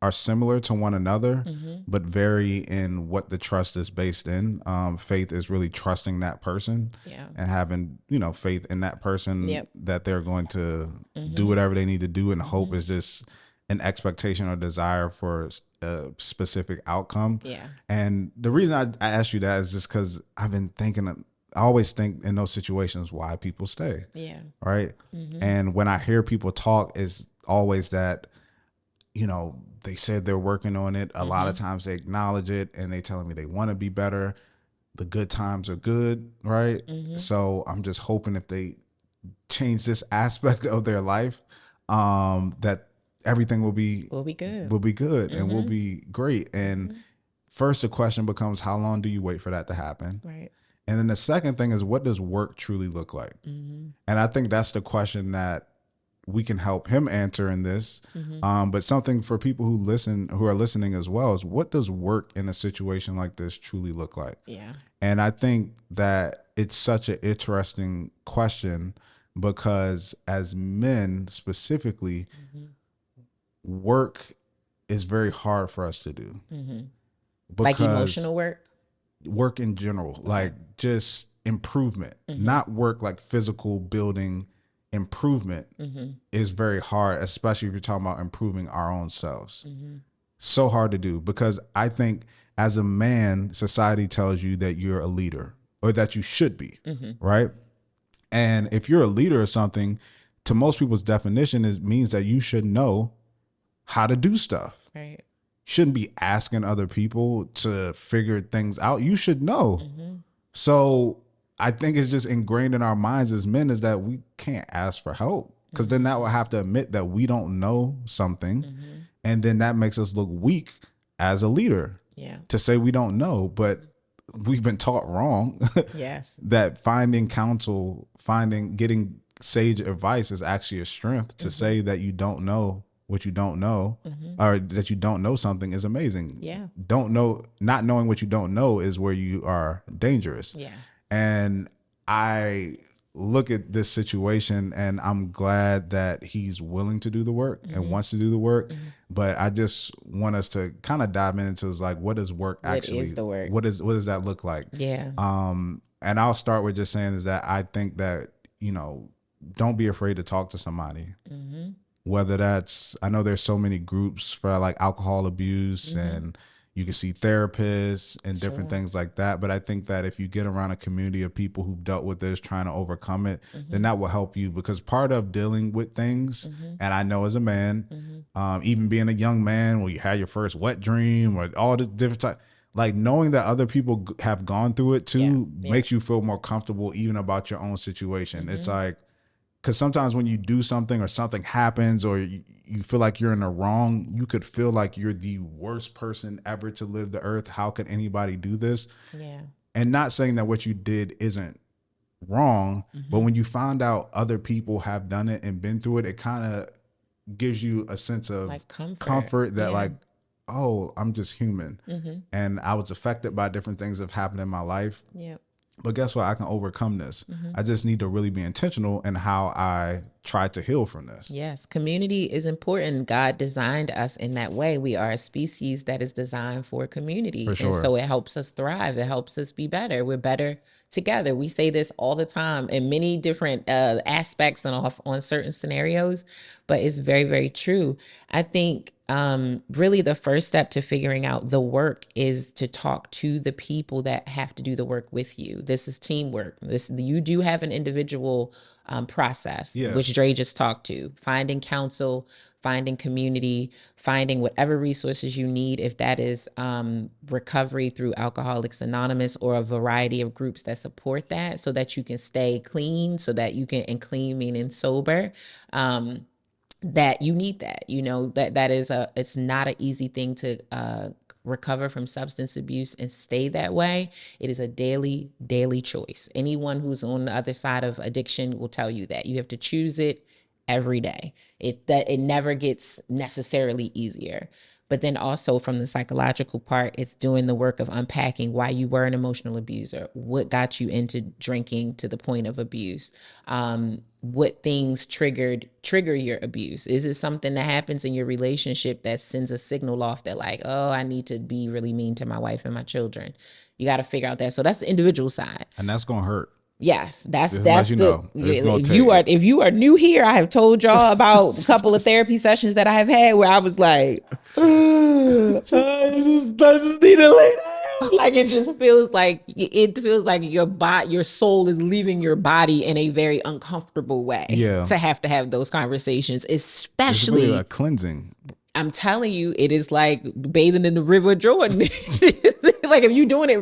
are similar to one another, but vary in what the trust is based in. Faith is really trusting that person and having, faith in that person that they're going to do whatever they need to do. And hope is just an expectation or desire for a specific outcome. Yeah. And the reason I asked you that is just because I've been thinking, I always think in those situations why people stay. Yeah. Right. And when I hear people talk, it's always that, they said they're working on it. A lot of times they acknowledge it and they telling me they want to be better. The good times are good, right? So I'm just hoping if they change this aspect of their life, that everything will be good, and will be great. And first the question becomes, how long do you wait for that to happen? Right. And then the second thing is, what does work truly look like? And I think that's the question that we can help him answer in this. But something for people who are listening as well is, what does work in a situation like this truly look like? Yeah. And I think that it's such an interesting question because as men specifically, work is very hard for us to do. Like emotional work in general, like just improvement, not work like physical building. Improvement is very hard, especially if you're talking about improving our own selves. So hard to do because I think as a man, society tells you that you're a leader or that you should be, right? And if you're a leader or something, to most people's definition, it means that you should know how to do stuff. Right. You shouldn't be asking other people to figure things out. You should know. So I think it's just ingrained in our minds as men is that we can't ask for help because then that will have to admit that we don't know something. And then that makes us look weak as a leader to say we don't know, but we've been taught wrong. Yes. That finding counsel, getting sage advice is actually a strength. To say that you don't know what you don't know or that you don't know something is amazing. Yeah. Not knowing what you don't know is where you are dangerous. Yeah. And I look at this situation and I'm glad that he's willing to do the work and wants to do the work. But I just want us to kind of dive into is like, what does work actually, what is the work? What does that look like? Yeah. And I'll start with just saying is that I think that, don't be afraid to talk to somebody. Whether that's, I know there's so many groups for like alcohol abuse and you can see therapists and different things like that. But I think that if you get around a community of people who've dealt with this, trying to overcome it, then that will help you because part of dealing with things, and I know as a man, even being a young man, when you had your first wet dream or all the different types, like knowing that other people have gone through it too makes you feel more comfortable even about your own situation. It's like, because sometimes when you do something or something happens or you feel like you're in the wrong, you could feel like you're the worst person ever to live the earth. How could anybody do this? Yeah. And not saying that what you did isn't wrong, but when you find out other people have done it and been through it, it kind of gives you a sense of like comfort that like, oh, I'm just human. And I was affected by different things that have happened in my life. Yeah. But guess what? I can overcome this. I just need to really be intentional in how I try to heal from this. Yes, community is important. God designed us in that way. We are a species that is designed for community. For sure. And so it helps us thrive. It helps us be better. We're better together. We say this all the time in many different aspects and on certain scenarios, but it's very, very true. I think really the first step to figuring out the work is to talk to the people that have to do the work with you. This is teamwork. You do have an individual process, which Dre just talked to, finding counsel, finding community, finding whatever resources you need, if that is recovery through Alcoholics Anonymous or a variety of groups that support that, so that you can stay clean, so that you can, and clean meaning sober, that you need that, that is it's not an easy thing to recover from substance abuse and stay that way. It is a daily choice. Anyone who's on the other side of addiction will tell you that you have to choose it every day. It never gets necessarily easier. But then also from the psychological part, it's doing the work of unpacking why you were an emotional abuser, what got you into drinking to the point of abuse, what things trigger your abuse. Is it something that happens in your relationship that sends a signal off that like, oh, I need to be really mean to my wife and my children? You got to figure out that. So that's the individual side. And that's going to hurt. Yes, that's if you are new here, I have told y'all about a couple of therapy sessions that I have had where I was like, I just need to lay down. Like it feels like your soul is leaving your body in a very uncomfortable way. Yeah. To have those conversations, especially it's really a cleansing. I'm telling you, it is like bathing in the River Jordan. Like if you're doing it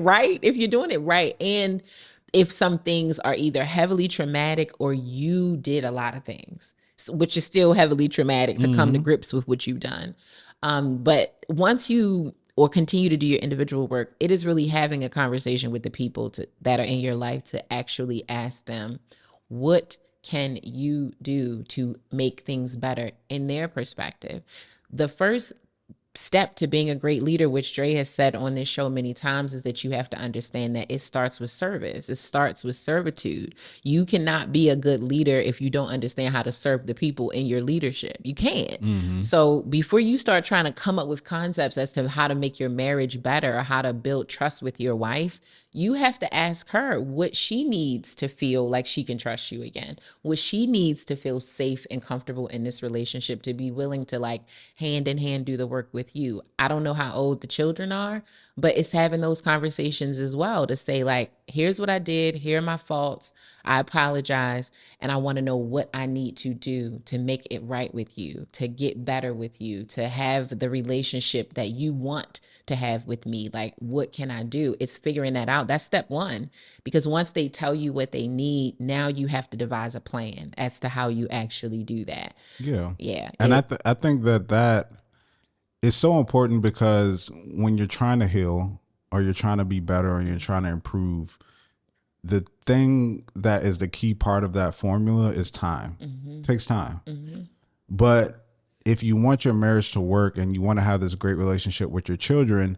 right, and if some things are either heavily traumatic or you did a lot of things, which is still heavily traumatic to come to grips with what you've done. But once you or continue to do your individual work, it is really having a conversation with the people that are in your life to actually ask them, what can you do to make things better in their perspective? The first step to being a great leader, which Dre has said on this show many times, is that you have to understand that it starts with service. It starts with servitude. You cannot be a good leader if you don't understand how to serve the people in your leadership. You can't. So before you start trying to come up with concepts as to how to make your marriage better or how to build trust with your wife, you have to ask her what she needs to feel like she can trust you again, what she needs to feel safe and comfortable in this relationship, to be willing to like hand in hand do the work with you. I don't know how old the children are, but it's having those conversations as well to say like, here's what I did, here are my faults, I apologize, and I want to know what I need to do to make it right with you, to get better with you, to have the relationship that you want to have with me. Like, what can I do? It's figuring that out. That's step one, because once they tell you what they need, now you have to devise a plan as to how you actually do that. Yeah. And I think that is so important, because when you're trying to heal or you're trying to be better or you're trying to improve, the thing that is the key part of that formula is time. It takes time. But if you want your marriage to work and you want to have this great relationship with your children,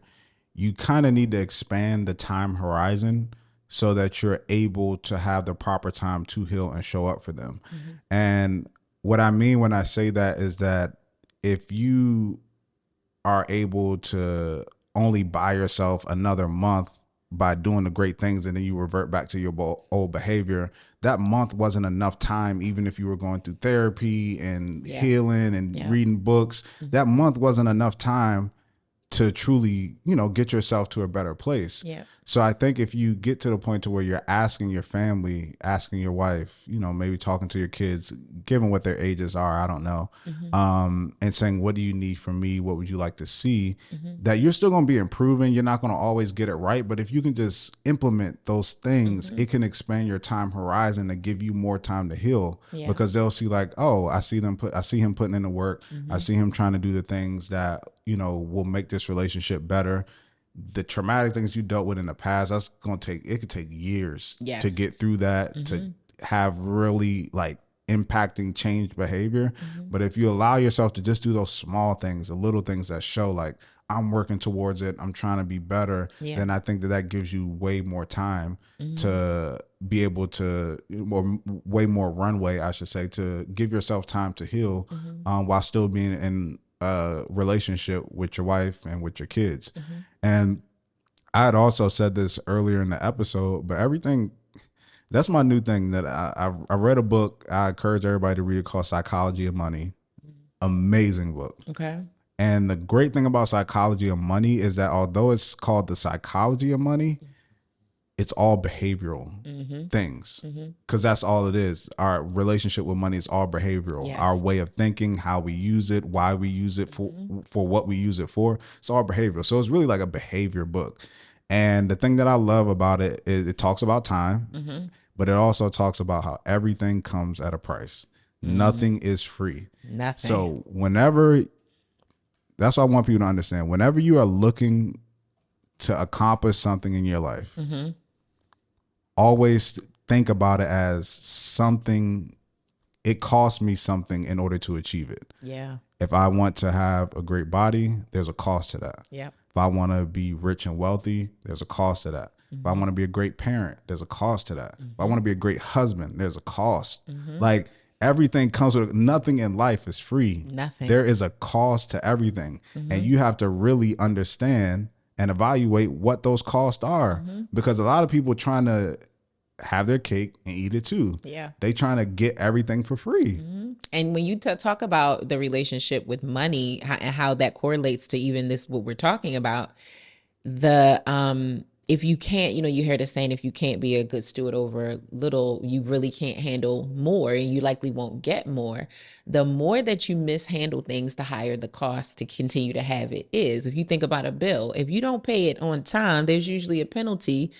you kind of need to expand the time horizon so that you're able to have the proper time to heal and show up for them. And what I mean when I say that is that if you are able to only buy yourself another month by doing the great things and then you revert back to your old behavior, that month wasn't enough time. Even if you were going through therapy and healing and reading books, that month wasn't enough time to truly, get yourself to a better place. So I think if you get to the point to where you're asking your family, asking your wife, maybe talking to your kids, given what their ages are, I don't know, and saying, what do you need from me? What would you like to see? That you're still going to be improving. You're not going to always get it right. But if you can just implement those things, it can expand your time horizon to give you more time to heal, because they'll see like, oh, I see him putting in the work. I see him trying to do the things that, will make this relationship better. The traumatic things you dealt with in the past, it could take years to get through that, to have really like impacting change behavior. But if you allow yourself to just do those small things, the little things that show like I'm working towards it, I'm trying to be better, then I think that gives you way more time to be able to, or way more runway, I should say, to give yourself time to heal while still being in a relationship with your wife and with your kids. And I had also said this earlier in the episode, but that's my new thing that I read a book. I encourage everybody to read it called Psychology of Money. Amazing book. Okay. And the great thing about Psychology of Money is that although it's called the psychology of money, it's all behavioral things, because that's all it is. Our relationship with money is all behavioral. Yes. Our way of thinking, how we use it, why we use it for what we use it for. It's all behavioral. So it's really like a behavior book. And the thing that I love about it is it talks about time, but it also talks about how everything comes at a price. Nothing is free. Nothing. So that's what I want people to understand. Whenever you are looking to accomplish something in your life, always think about it as something. It costs me something in order to achieve it. Yeah. If I want to have a great body, there's a cost to that. Yep. If I want to be rich and wealthy, there's a cost to that. If I want to be a great parent, there's a cost to that. If I want to be a great husband, there's a cost. Like everything comes with, nothing in life is free. Nothing. There is a cost to everything. And you have to really understand and evaluate what those costs are, because a lot of people trying to have their cake and eat it too. Yeah. They trying to get everything for free. And when you talk about the relationship with money and how that correlates to even this, what we're talking about, if you can't, you hear the saying, if you can't be a good steward over little, you really can't handle more, and you likely won't get more. The more that you mishandle things, the higher the cost to continue to have it is. If you think about a bill, if you don't pay it on time, there's usually a penalty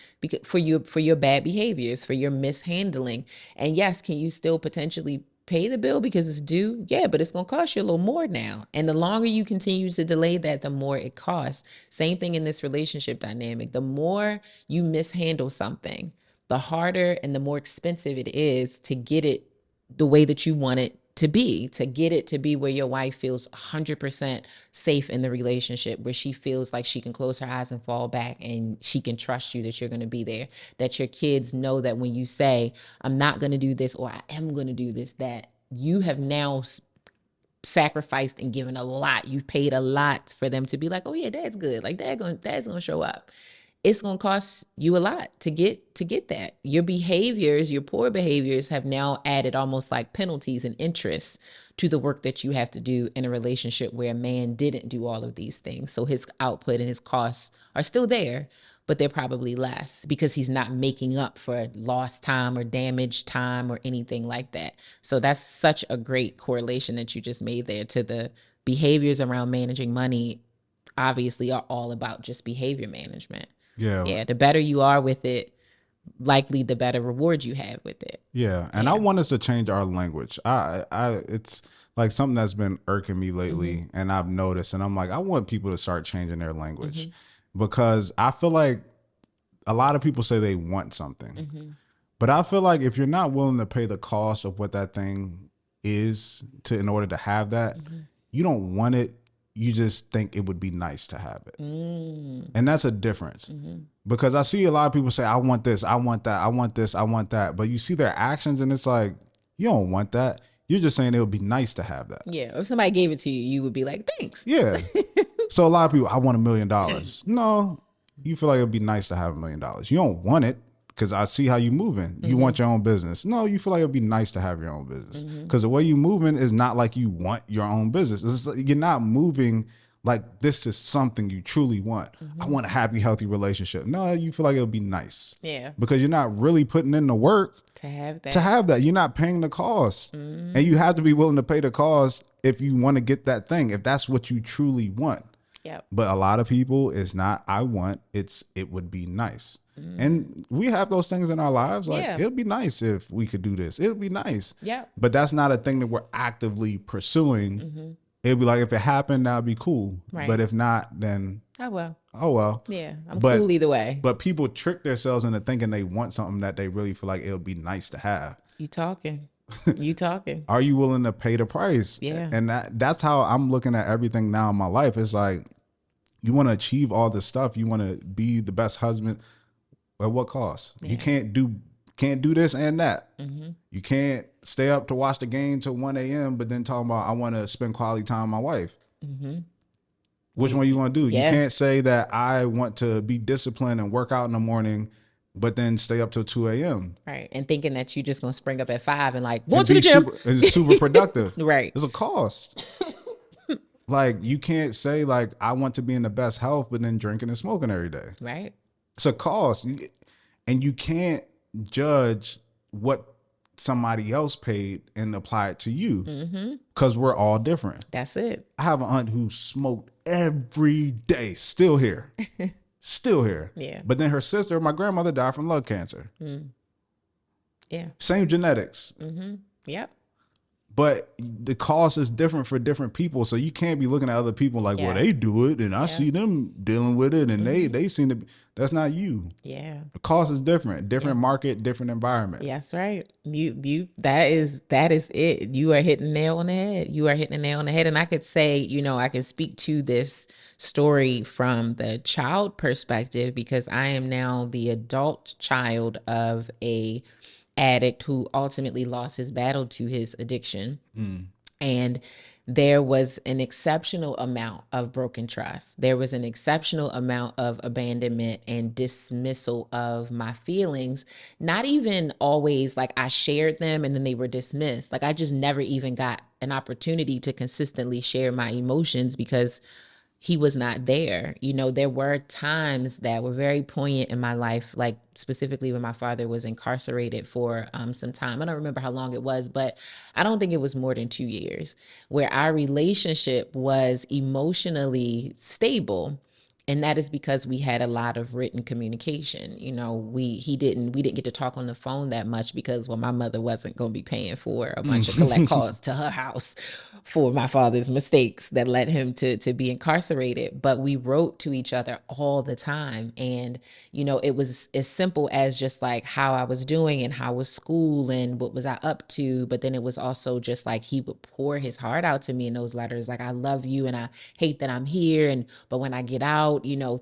for your bad behaviors, for your mishandling. And yes, can you still potentially pay the bill because it's due? Yeah, but it's going to cost you a little more now. And the longer you continue to delay that, the more it costs. Same thing in this relationship dynamic. The more you mishandle something, the harder and the more expensive it is to get it the way that you want it to get it to be where your wife feels 100% safe in the relationship, where she feels like she can close her eyes and fall back and she can trust you that you're going to be there, that your kids know that when you say, I'm not going to do this, or I am going to do this, that you have now sacrificed and given a lot. You've paid a lot for them to be like, oh yeah, dad's good. Like dad's going to show up. It's going to cost you a lot to get that. Your behaviors, your poor behaviors have now added almost like penalties and interest to the work that you have to do in a relationship where a man didn't do all of these things. So his output and his costs are still there, but they're probably less because he's not making up for lost time or damaged time or anything like that. So that's such a great correlation that you just made there to the behaviors around managing money. Obviously are all about just behavior management. Yeah. The better you are with it, likely the better reward you have with it. Yeah. And I want us to change our language. It's like something that's been irking me lately, and I've noticed, and I'm like, I want people to start changing their language, because I feel like a lot of people say they want something, but I feel like if you're not willing to pay the cost of what that thing is in order to have that, you don't want it. You just think it would be nice to have it. And that's a difference, because I see a lot of people say, I want this, I want that, I want this, I want that. But you see their actions and it's like, you don't want that. You're just saying it would be nice to have that. Yeah. If somebody gave it to you, you would be like, thanks. Yeah. So a lot of people, I want $1 million. No, you feel like it would be nice to have $1 million. You don't want it because I see how you moving. You want your own business. No, you feel like it'd be nice to have your own business, because the way you moving is not like you want your own business. It's like you're not moving like this is something you truly want. I want a happy, healthy relationship. No, you feel like it'll be nice. Yeah. Because you're not really putting in the work to have that. You're not paying the cost. And you have to be willing to pay the cost if you want to get that thing, if that's what you truly want. Yep. But a lot of people, it's not I want, it would be nice. And we have those things in our lives. Like, it'd be nice if we could do this. It would be nice. Yeah. But that's not a thing that we're actively pursuing. It'd be like, if it happened, that'd be cool. Right. But if not, then oh well. Yeah, I'm cool either way. But people trick themselves into thinking they want something that they really feel like it'll be nice to have. You talking. You talking. Are you willing to pay the price? Yeah. And that's how I'm looking at everything now in my life. It's like, you want to achieve all this stuff. You want to be the best husband. At what cost? Yeah. You can't do this and that. Mm-hmm. You can't stay up to watch the game till 1 a.m. but then talking about I want to spend quality time with my wife. Mm-hmm. Which one you want to do? Yeah. You can't say that I want to be disciplined and work out in the morning, but then stay up till 2 a.m. Right. And thinking that you just gonna spring up at 5 and like, going and to the be gym. super productive. Right. There's a cost. Like, you can't say like I want to be in the best health, but then drinking and smoking every day. Right. It's a cost. And you can't judge what somebody else paid and apply it to you, because we're all different. That's it. I have an aunt who smoked every day, still here. Still here. Yeah. But then her sister, my grandmother, died from lung cancer. Yeah. Same genetics. Yep. But the cost is different for different people. So you can't be looking at other people like, well, they do it and I see them dealing with it and they seem to be. That's not you. Yeah. The cost is different. Different market, different environment. That's right. That is it. You are hitting the nail on the head. You are hitting the nail on the head. And I could say, I can speak to this story from the child perspective, because I am now the adult child of a addict who ultimately lost his battle to his addiction. And there was an exceptional amount of broken trust. There was an exceptional amount of abandonment and dismissal of my feelings. Not even always like I shared them and then they were dismissed. Like I just never even got an opportunity to consistently share my emotions because he was not there. There were times that were very poignant in my life, like specifically when my father was incarcerated for some time. I don't remember how long it was, but I don't think it was more than 2 years, where our relationship was emotionally stable. And that is because we had a lot of written communication. We didn't get to talk on the phone that much because, well, my mother wasn't going to be paying for a bunch of collect calls to her house for my father's mistakes that led him to be incarcerated. But we wrote to each other all the time. And, it was as simple as just like how I was doing and how was school and what was I up to. But then it was also just like he would pour his heart out to me in those letters. Like, I love you and I hate that I'm here. But when I get out,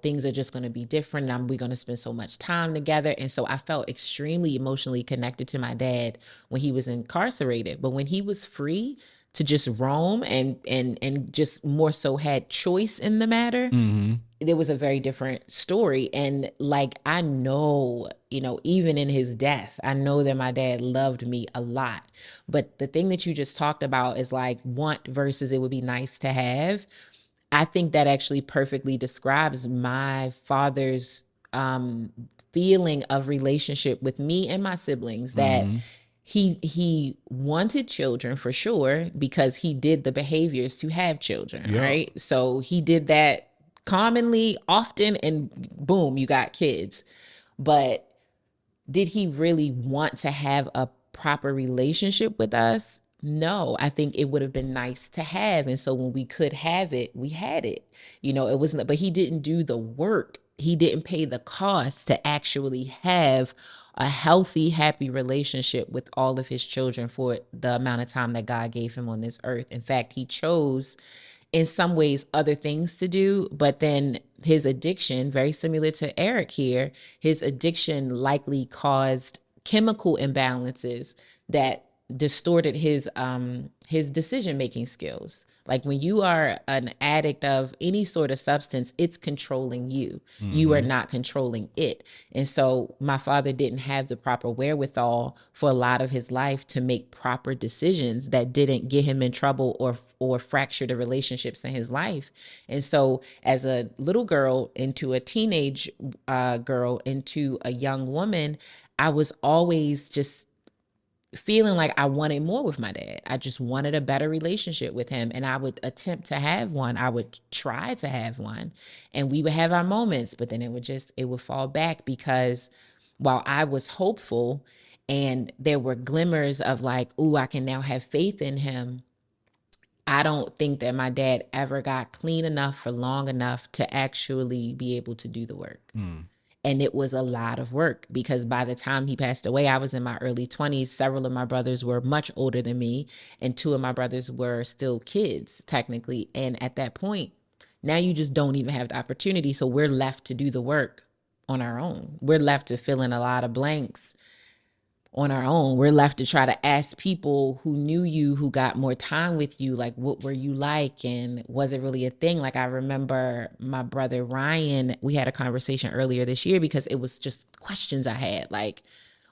things are just going to be different and we're going to spend so much time together. And so I felt extremely emotionally connected to my dad when he was incarcerated. But when he was free to just roam and just more so had choice in the matter, there was a very different story. And like, I know, even in his death, I know that my dad loved me a lot. But the thing that you just talked about is like want versus it would be nice to have. I think that actually perfectly describes my father's feeling of relationship with me and my siblings, that he wanted children for sure because he did the behaviors to have children, right? So he did that commonly, often, and boom, you got kids. But did he really want to have a proper relationship with us? No, I think it would have been nice to have. And so when we could have it, we had it. It wasn't, but he didn't do the work. He didn't pay the cost to actually have a healthy, happy relationship with all of his children for the amount of time that God gave him on this earth. In fact, he chose in some ways other things to do, but then his addiction, very similar to Eric here, his addiction likely caused chemical imbalances that distorted his decision-making skills. Like when you are an addict of any sort of substance, it's controlling you. You are not controlling it. And so my father didn't have the proper wherewithal for a lot of his life to make proper decisions that didn't get him in trouble or fracture the relationships in his life. And so as a little girl into a teenage girl into a young woman, I was always just feeling like I wanted more with my dad. I just wanted a better relationship with him. And I would attempt to have one. I would try to have one. And we would have our moments, but then it would fall back because while I was hopeful and there were glimmers of like, ooh, I can now have faith in him, I don't think that my dad ever got clean enough for long enough to actually be able to do the work. And it was a lot of work because by the time he passed away, I was in my early 20s. Several of my brothers were much older than me, and two of my brothers were still kids, technically. And at that point, now you just don't even have the opportunity. So we're left to do the work on our own. We're left to fill in a lot of blanks on our own. We're left to try to ask people who knew you, who got more time with you, like, what were you like? And was it really a thing? Like, I remember my brother Ryan, we had a conversation earlier this year because it was just questions I had. Like,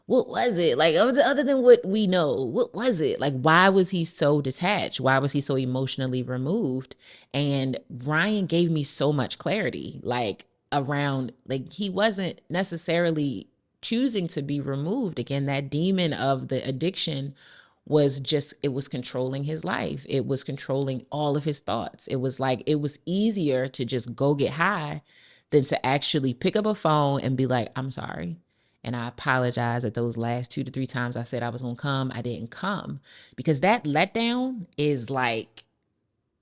what was it? Like, other than what we know, what was it? Like, why was he so detached? Why was he so emotionally removed? And Ryan gave me so much clarity, like, around, like, he wasn't necessarily choosing to be removed. Again, that demon of the addiction was just, it was controlling his life. It was controlling all of his thoughts. It was like, it was easier to just go get high than to actually pick up a phone and be like, I'm sorry. And I apologize that those last 2 to 3 times I said I was going to come, I didn't come. Because that letdown is like,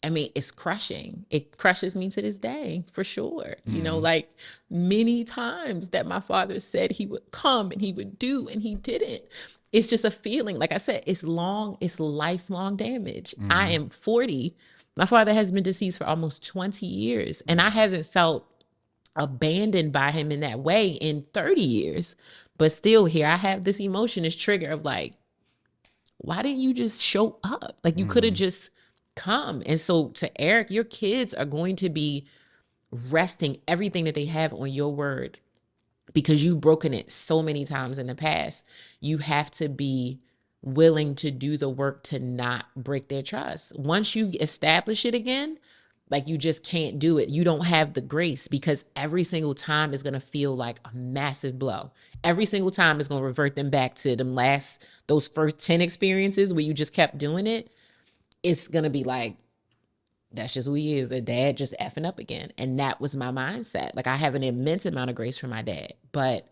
I mean, it's crushing. It crushes me to this day, for sure. You know, like many times that my father said he would come and he would do and he didn't. It's just a feeling. Like I said, it's lifelong damage. I am 40. My father has been deceased for almost 20 years, and I haven't felt abandoned by him in that way in 30 years. But still, here I have this emotion, this trigger of like, why didn't you just show up? Like, you could have just come. And so to Eric, your kids are going to be resting everything that they have on your word because you've broken it so many times in the past. You have to be willing to do the work to not break their trust. Once you establish it again, like, you just can't do it. You don't have the grace because every single time is going to feel like a massive blow. Every single time is going to revert them back to those first 10 experiences where you just kept doing it. It's going to be like, that's just who he is. The dad just effing up again. And that was my mindset. Like, I have an immense amount of grace for my dad. But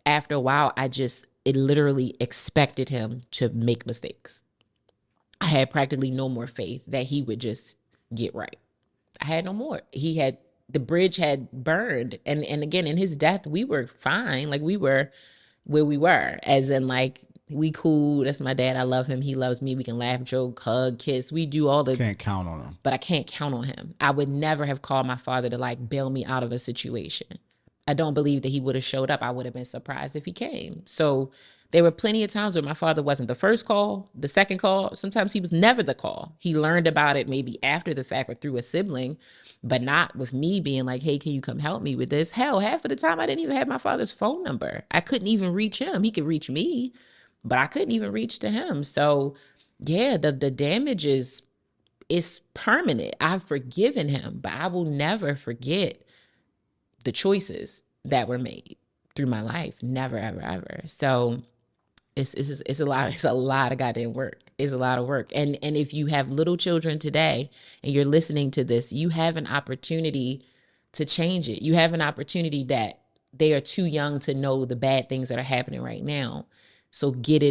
after a while, it literally expected him to make mistakes. I had practically no more faith that he would just get right. I had no more. The bridge had burned. And again, in his death, we were fine. Like, we were where we were, as in, like, we cool. That's my dad. I love him. He loves me. We can laugh, joke, hug, kiss. We do all the. Can't count on him. But I can't count on him. I would never have called my father to like bail me out of a situation. I don't believe that he would have showed up. I would have been surprised if he came. So there were plenty of times where my father wasn't the first call, the second call. Sometimes he was never the call. He learned about it maybe after the fact or through a sibling, but not with me being like, hey, can you come help me with this? Hell, half of the time I didn't even have my father's phone number. I couldn't even reach him. He could reach me, but I couldn't even reach to him. So yeah, the damage is permanent. I've forgiven him, but I will never forget the choices that were made through my life. Never, ever, ever. So it's a lot of goddamn work. It's a lot of work. And if you have little children today and you're listening to this, you have an opportunity to change it. You have an opportunity that they are too young to know the bad things that are happening right now. So get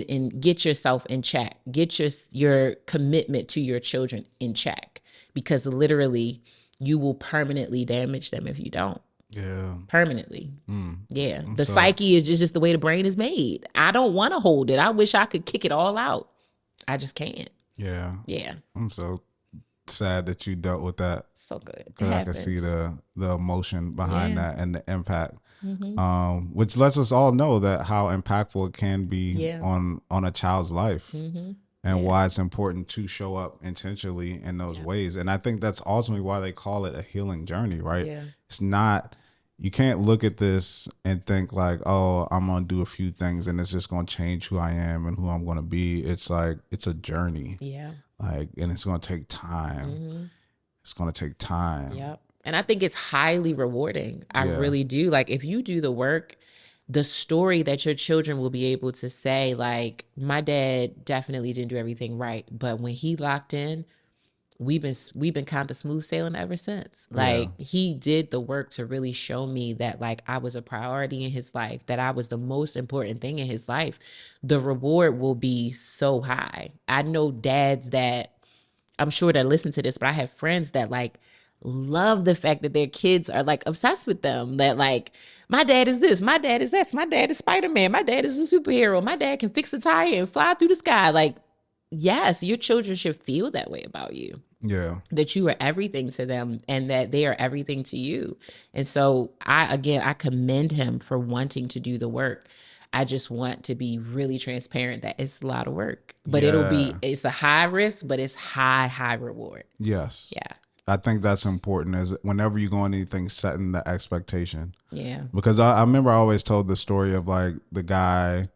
yourself in check. Get your commitment to your children in check, because literally you will permanently damage them if you don't. Yeah. Permanently. Yeah. The psyche is just the way the brain is made. I don't want to hold it. I wish I could kick it all out. I just can't. Yeah. Yeah. I'm so sad that you dealt with that. So good. Because I can see the emotion behind that and the impact. Which lets us all know that how impactful it can be on a child's life. And why it's important to show up intentionally in those ways. And I think that's ultimately why they call it a healing journey, right? Yeah. It's not, you can't look at this and think like, oh, I'm going to do a few things and it's just going to change who I am and who I'm going to be. It's like, it's a journey. Yeah. Like, and it's going to take time. It's going to take time. Yep. And I think it's highly rewarding. I really do. Like, if you do the work, the story that your children will be able to say, like, my dad definitely didn't do everything right, but when he locked in, we've been kind of smooth sailing ever since. Like, he did the work to really show me that, like, I was a priority in his life, that I was the most important thing in his life. The reward will be so high. I know dads that, I'm sure that listen to this, but I have friends that, like, love the fact that their kids are like obsessed with them. That like, my dad is this, my dad is this, my dad is Spider-Man, my dad is a superhero, my dad can fix a tire and fly through the sky. Like, yes, your children should feel that way about you. Yeah. That you are everything to them and that they are everything to you. And so I commend him for wanting to do the work. I just want to be really transparent that it's a lot of work, but it's a high risk, but it's high reward. Yes. Yeah. I think that's important, is whenever you go on anything, setting the expectation. Yeah. Because I remember I always told the story of like the guy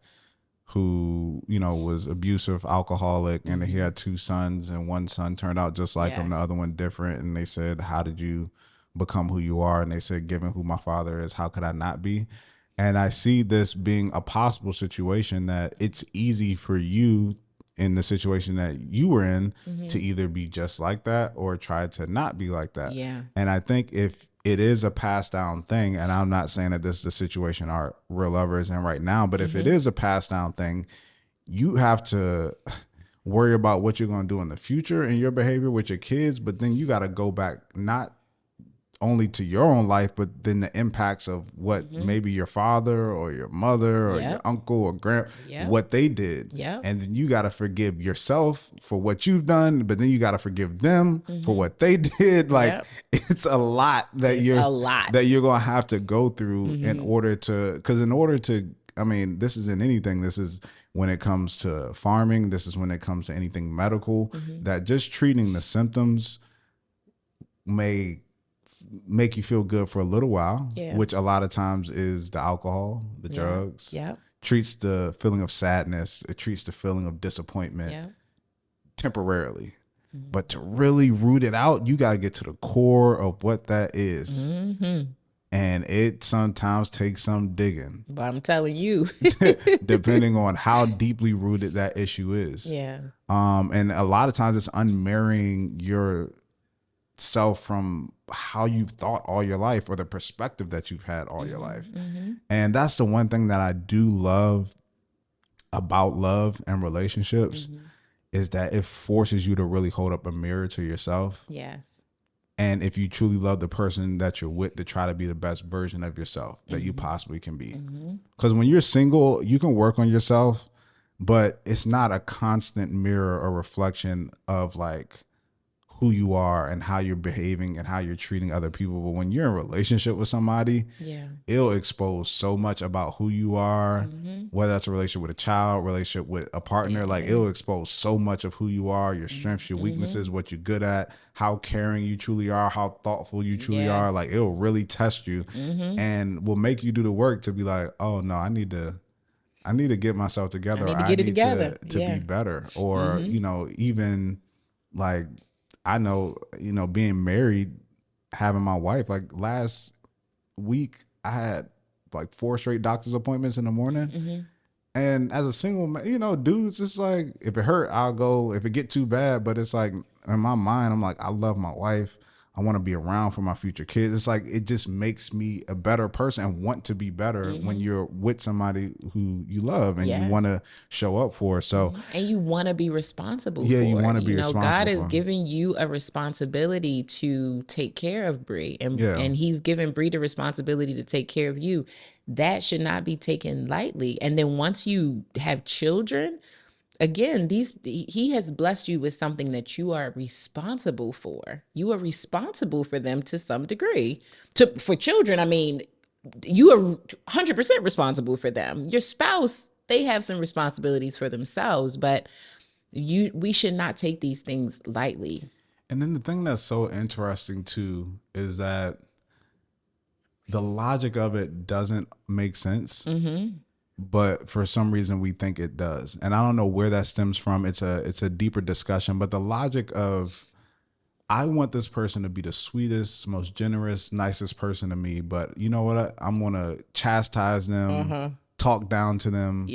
who, you know, was abusive, alcoholic, and he had 2 sons, and one son turned out just like him, the other one different. And they said, how did you become who you are? And they said, given who my father is, how could I not be? And I see this being a possible situation, that it's easy for you in the situation that you were in to either be just like that or try to not be like that. Yeah. And I think if it is a passed down thing, and I'm not saying that this is the situation our real lovers in right now, but if it is a passed down thing, you have to worry about what you're going to do in the future and your behavior with your kids. But then you got to go back, not only to your own life, but then the impacts of what maybe your father or your mother or your uncle or what they did. And then you got to forgive yourself for what you've done, but then you got to forgive them for what they did. Like it's a lot that you're going to have to go through in order to, I mean, this isn't anything. This is when it comes to farming. This is when it comes to anything medical, that just treating the symptoms may make you feel good for a little while, which a lot of times is the alcohol, the drugs. Treats the feeling of sadness. It treats the feeling of disappointment temporarily. But to really root it out, you got to get to the core of what that is. And it sometimes takes some digging. But I'm telling you, depending on how deeply rooted that issue is. And a lot of times it's unmarrying yourself from how you've thought all your life, or the perspective that you've had all your life. And that's the one thing that I do love about love and relationships, is that it forces you to really hold up a mirror to yourself. And if you truly love the person that you're with, to try to be the best version of yourself that you possibly can be. Because when you're single, you can work on yourself, but it's not a constant mirror or reflection of like who you are and how you're behaving and how you're treating other people. But when you're in a relationship with somebody, it'll expose so much about who you are, whether that's a relationship with a child, relationship with a partner, like it'll expose so much of who you are, your strengths, your weaknesses, what you're good at, how caring you truly are, how thoughtful you truly are. Like it'll really test you and will make you do the work to be like, oh no, I need to get myself together. I need to get it together to be better. Or, you know, even like, I know, you know, being married, having my wife, like last week, I had like 4 straight doctor's appointments in the morning. And as a single man, you know, dudes, it's like, if it hurt, I'll go. If it get too bad, but it's like, in my mind, I'm like, I love my wife. I want to be around for my future kids. It's like, it just makes me a better person and want to be better when you're with somebody who you love and you want to show up for. So, and you want to be responsible for. You want to be responsible. God is giving you a responsibility to take care of Bree, and he's given Bree the responsibility to take care of you. That should not be taken lightly. And then once you have children, again, he has blessed you with something that you are responsible for. You are responsible for them to some degree. For children, I mean, you are 100% responsible for them. Your spouse, they have some responsibilities for themselves, but we should not take these things lightly. And then the thing that's so interesting too is that the logic of it doesn't make sense. But for some reason we think it does. And I don't know where that stems from. It's a deeper discussion, but the logic of, I want this person to be the sweetest, most generous, nicest person to me, but you know what? I'm going to chastise them, talk down to them,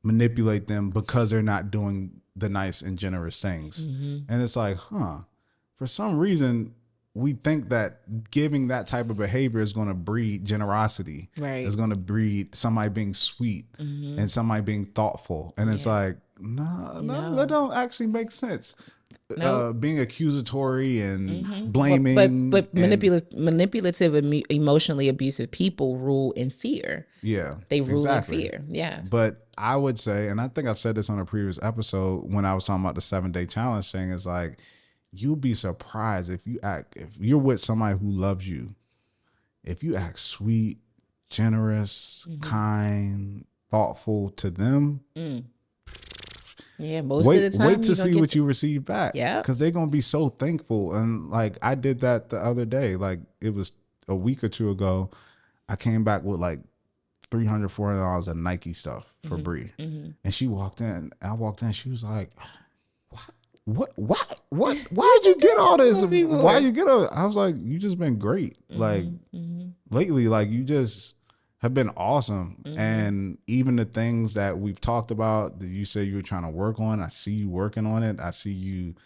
manipulate them because they're not doing the nice and generous things. And it's like, for some reason, we think that giving that type of behavior is going to breed generosity. Right. It's going to breed somebody being sweet and somebody being thoughtful. And it's like, no, that don't actually make sense. Nope. Being accusatory and blaming, but manipulative, emotionally abusive people rule in fear. Yeah, they rule in fear. Yeah, but I would say, and I think I've said this on a previous episode when I was talking about the 7-day challenge thing, is like, you'll be surprised if you're with somebody who loves you, if you act sweet, generous, kind, thoughtful to them. Yeah, most of the time. Wait to see what you receive back. Yeah. Because they're going to be so thankful. And like, I did that the other day. Like, it was a week or two ago. I came back with like $300, $400 of Nike stuff for Bree. And she walked in. I walked in. She was like, what? Why'd you get all this? Why you get all? I was like, you just been great. Like, lately, like, you just have been awesome. And even the things that we've talked about that you said you were trying to work on, I see you working on it. I see you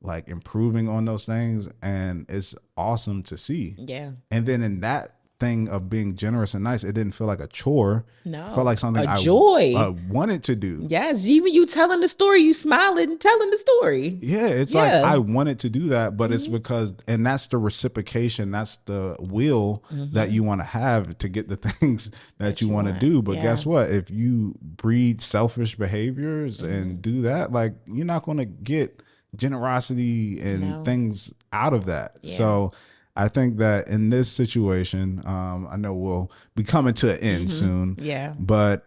like improving on those things, and it's awesome to see. Yeah. And then in that thing of being generous and nice, it didn't feel like a chore. No. It felt like something joy. wanted to do. Yes. Even you telling the story, you smiling, telling the story. Yeah. It's like, I wanted to do that, but it's because, and that's the reciprocation. That's the will that you want to have to get the things that you want to do. But guess what? If you breed selfish behaviors and do that, like, you're not going to get generosity and things out of that. So I think that in this situation, I know we'll be coming to an end soon. Yeah. But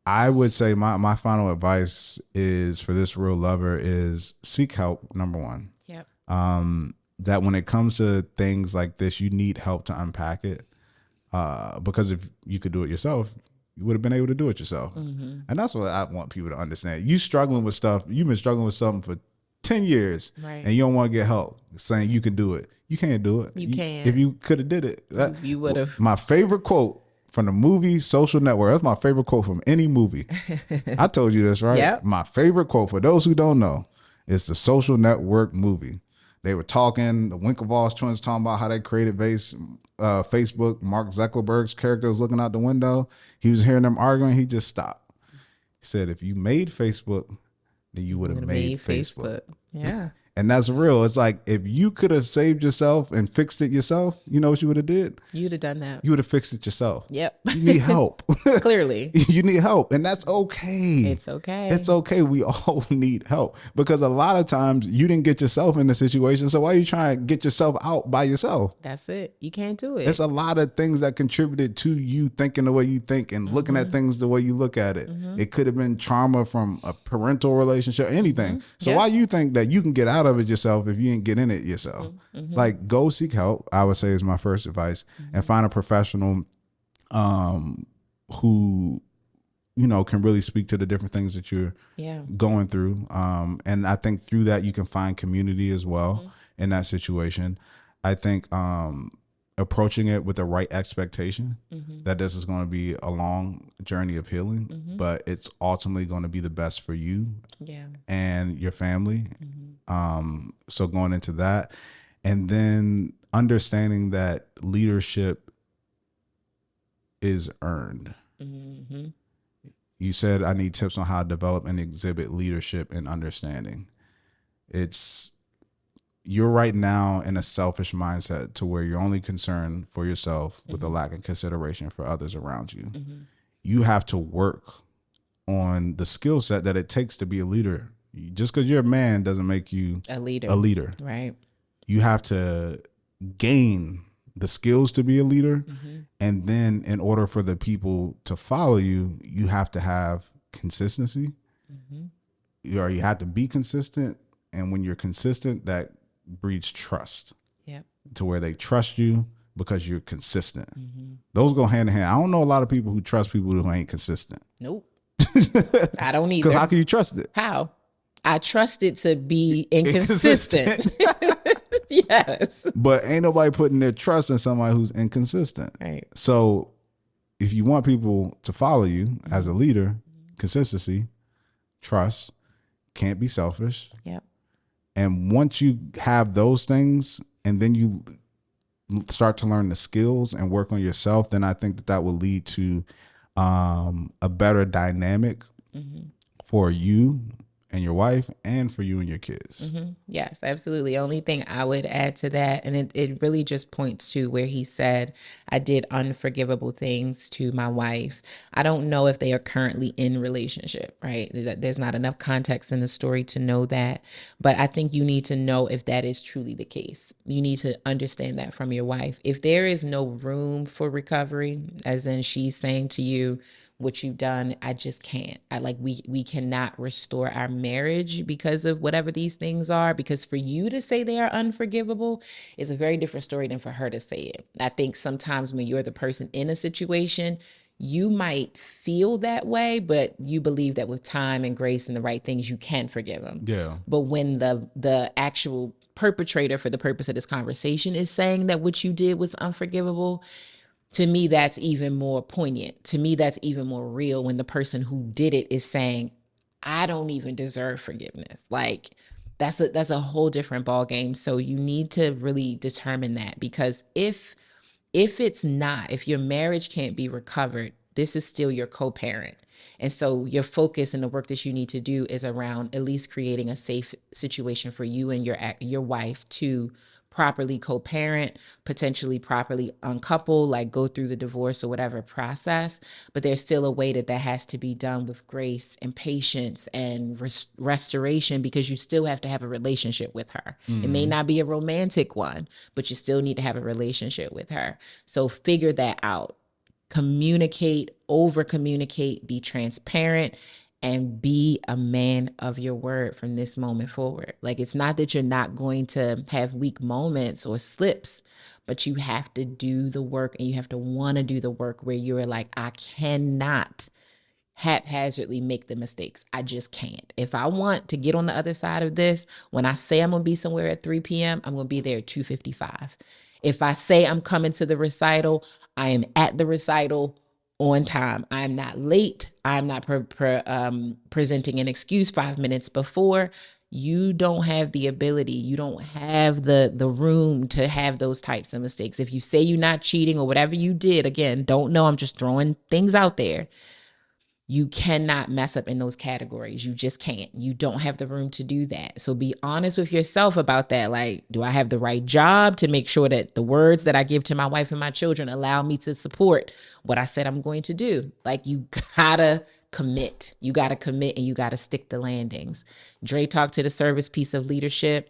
I would say my final advice is for this real lover is seek help, number one. Yep. That when it comes to things like this, you need help to unpack it. Because if you could do it yourself, you would have been able to do it yourself. And that's what I want people to understand. You struggling with stuff, you've been struggling with something for 10 years and you don't want to get help saying you can do it. You can't do it. You can't. If you could have did it. You would have. My favorite quote from the movie Social Network. That's my favorite quote from any movie. I told you this, right? Yep. My favorite quote, for those who don't know, is the Social Network movie. They were talking, the Winklevoss twins talking about how they created Facebook. Mark Zuckerberg's character was looking out the window. He was hearing them arguing. He just stopped. He said, if you made Facebook, then you would have made Facebook. Yeah. And that's real. It's like, if you could have saved yourself and fixed it yourself, you know what you would have did? You'd have done that. You would have fixed it yourself. Yep. You need help. Clearly. You need help. And that's okay. It's okay. It's okay. We all need help, because a lot of times you didn't get yourself in the situation. So why are you trying to get yourself out by yourself? That's it. You can't do it. It's a lot of things that contributed to you thinking the way you think and looking at things the way you look at it. It could have been trauma from a parental relationship, anything. So why you think that you can get out of it yourself if you didn't get in it yourself? Like, go seek help, I would say, is my first advice, and find a professional who, you know, can really speak to the different things that you're going through. And I think through that you can find community as well in that situation. I think approaching it with the right expectation that this is going to be a long journey of healing, but it's ultimately going to be the best for you and your family. So going into that, and then understanding that leadership is earned. You said, I need tips on how to develop and exhibit leadership and understanding. You're right now in a selfish mindset to where you're only concerned for yourself with a lack of consideration for others around you. You have to work on the skill set that it takes to be a leader. Just because you're a man doesn't make you a leader. Right. You have to gain the skills to be a leader. And then in order for the people to follow you, you have to have consistency. You have to be consistent. And when you're consistent, that breeds trust. To where they trust you because you're consistent. Those go hand in hand. I don't know a lot of people who trust people who ain't consistent. Nope. I don't either. Because how can you trust it? How? I trust it to be inconsistent. Yes. But ain't nobody putting their trust in somebody who's inconsistent. Right. So if you want people to follow you as a leader, consistency, trust, can't be selfish. Yep. And once you have those things, and then you start to learn the skills and work on yourself, then I think that will lead to a better dynamic for you and your wife and for you and your kids. Yes, absolutely. Only thing I would add to that, and it really just points to where he said, I did unforgivable things to my wife. I don't know if they are currently in relationship, right? There's not enough context in the story to know that. But I think you need to know if that is truly the case. You need to understand that from your wife. If there is no room for recovery, as in she's saying to you, what you've done, I just can't. We cannot restore our marriage because of whatever these things are. Because for you to say they are unforgivable is a very different story than for her to say it. I think sometimes when you're the person in a situation, you might feel that way, but you believe that with time and grace and the right things, you can forgive them. Yeah. But when the actual perpetrator, for the purpose of this conversation, is saying that what you did was unforgivable, to me, that's even more poignant. To me, that's even more real when the person who did it is saying, I don't even deserve forgiveness. Like that's a whole different ball game. So you need to really determine that, because if it's not, if your marriage can't be recovered, this is still your co-parent. And so your focus and the work that you need to do is around at least creating a safe situation for you and your wife to properly co-parent, potentially properly uncouple, like go through the divorce or whatever process. But there's still a way that has to be done with grace and patience and restoration, because you still have to have a relationship with her. It may not be a romantic one, but you still need to have a relationship with her. So figure that out. Communicate, over communicate, be transparent, and be a man of your word from this moment forward. Like, it's not that you're not going to have weak moments or slips, but you have to do the work, and you have to want to do the work where you're like, I cannot haphazardly make the mistakes. I just can't. If I want to get on the other side of this, when I say I'm going to be somewhere at 3 p.m., I'm going to be there at 2:55. If I say I'm coming to the recital, I am at the recital on time. I'm not late. I'm not presenting an excuse 5 minutes before. You don't have the ability. You don't have the room to have those types of mistakes. If you say you're not cheating or whatever you did, again, don't know. I'm just throwing things out there. You cannot mess up in those categories. You just can't. You don't have the room to do that. So be honest with yourself about that. Like, do I have the right job to make sure that the words that I give to my wife and my children allow me to support what I said I'm going to do? Like, you gotta commit. You gotta commit, and you gotta stick the landings. Dre talked to the service piece of leadership.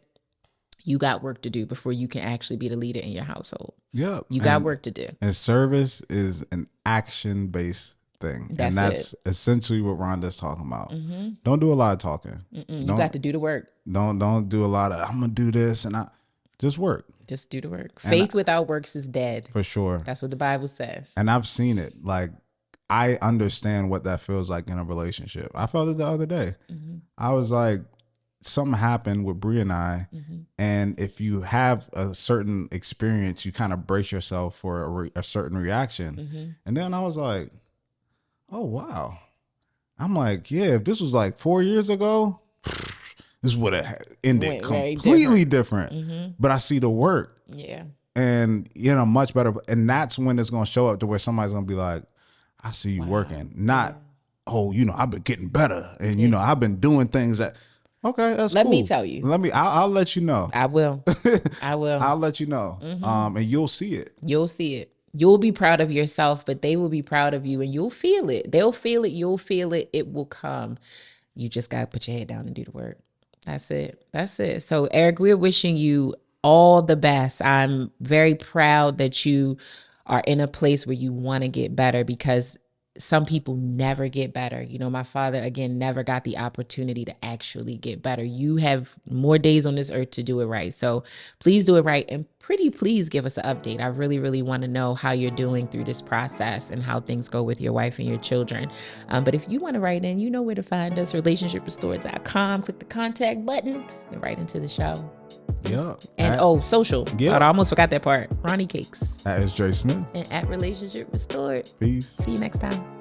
You got work to do before you can actually be the leader in your household. Yeah. You got work to do. And service is an action-based thing. That's essentially what Rhonda's talking about. Don't do a lot of talking. You got to do the work. Don't do a lot of, I'm gonna do this, and just work. Just do the work. Faith without works is dead. For sure. That's what the Bible says. And I've seen it. Like, I understand what that feels like in a relationship. I felt it the other day. I was like, something happened with Brie and I, and if you have a certain experience, you kind of brace yourself for a certain reaction. And then I was like, oh, wow. I'm like, yeah, if this was like 4 years ago, this would have ended completely different. But I see the work. Yeah. And, much better. And that's when it's going to show up to where somebody's going to be like, I see you working. Not, oh, I've been getting better. And, I've been doing things that, okay, that's Let cool. me tell you. I'll let you know. I will. I'll let you know. And you'll see it. You'll see it. You'll be proud of yourself, but they will be proud of you, and you'll feel it. They'll feel it. You'll feel it. It will come. You just got to put your head down and do the work. That's it. That's it. So, Eric, we're wishing you all the best. I'm very proud that you are in a place where you want to get better, because some people never get better. My father, again, never got the opportunity to actually get better. You have more days on this earth to do it right. So please do it right. And pretty please give us an update. I really, really want to know how you're doing through this process and how things go with your wife and your children. But if you want to write in, you know where to find us, relationshiprestored.com. Click the contact button and write into the show. Yeah. And social. Yeah. I almost forgot that part. Ronnie Cakes. That is Dre Smith. And at Relationship Restored. Peace. See you next time.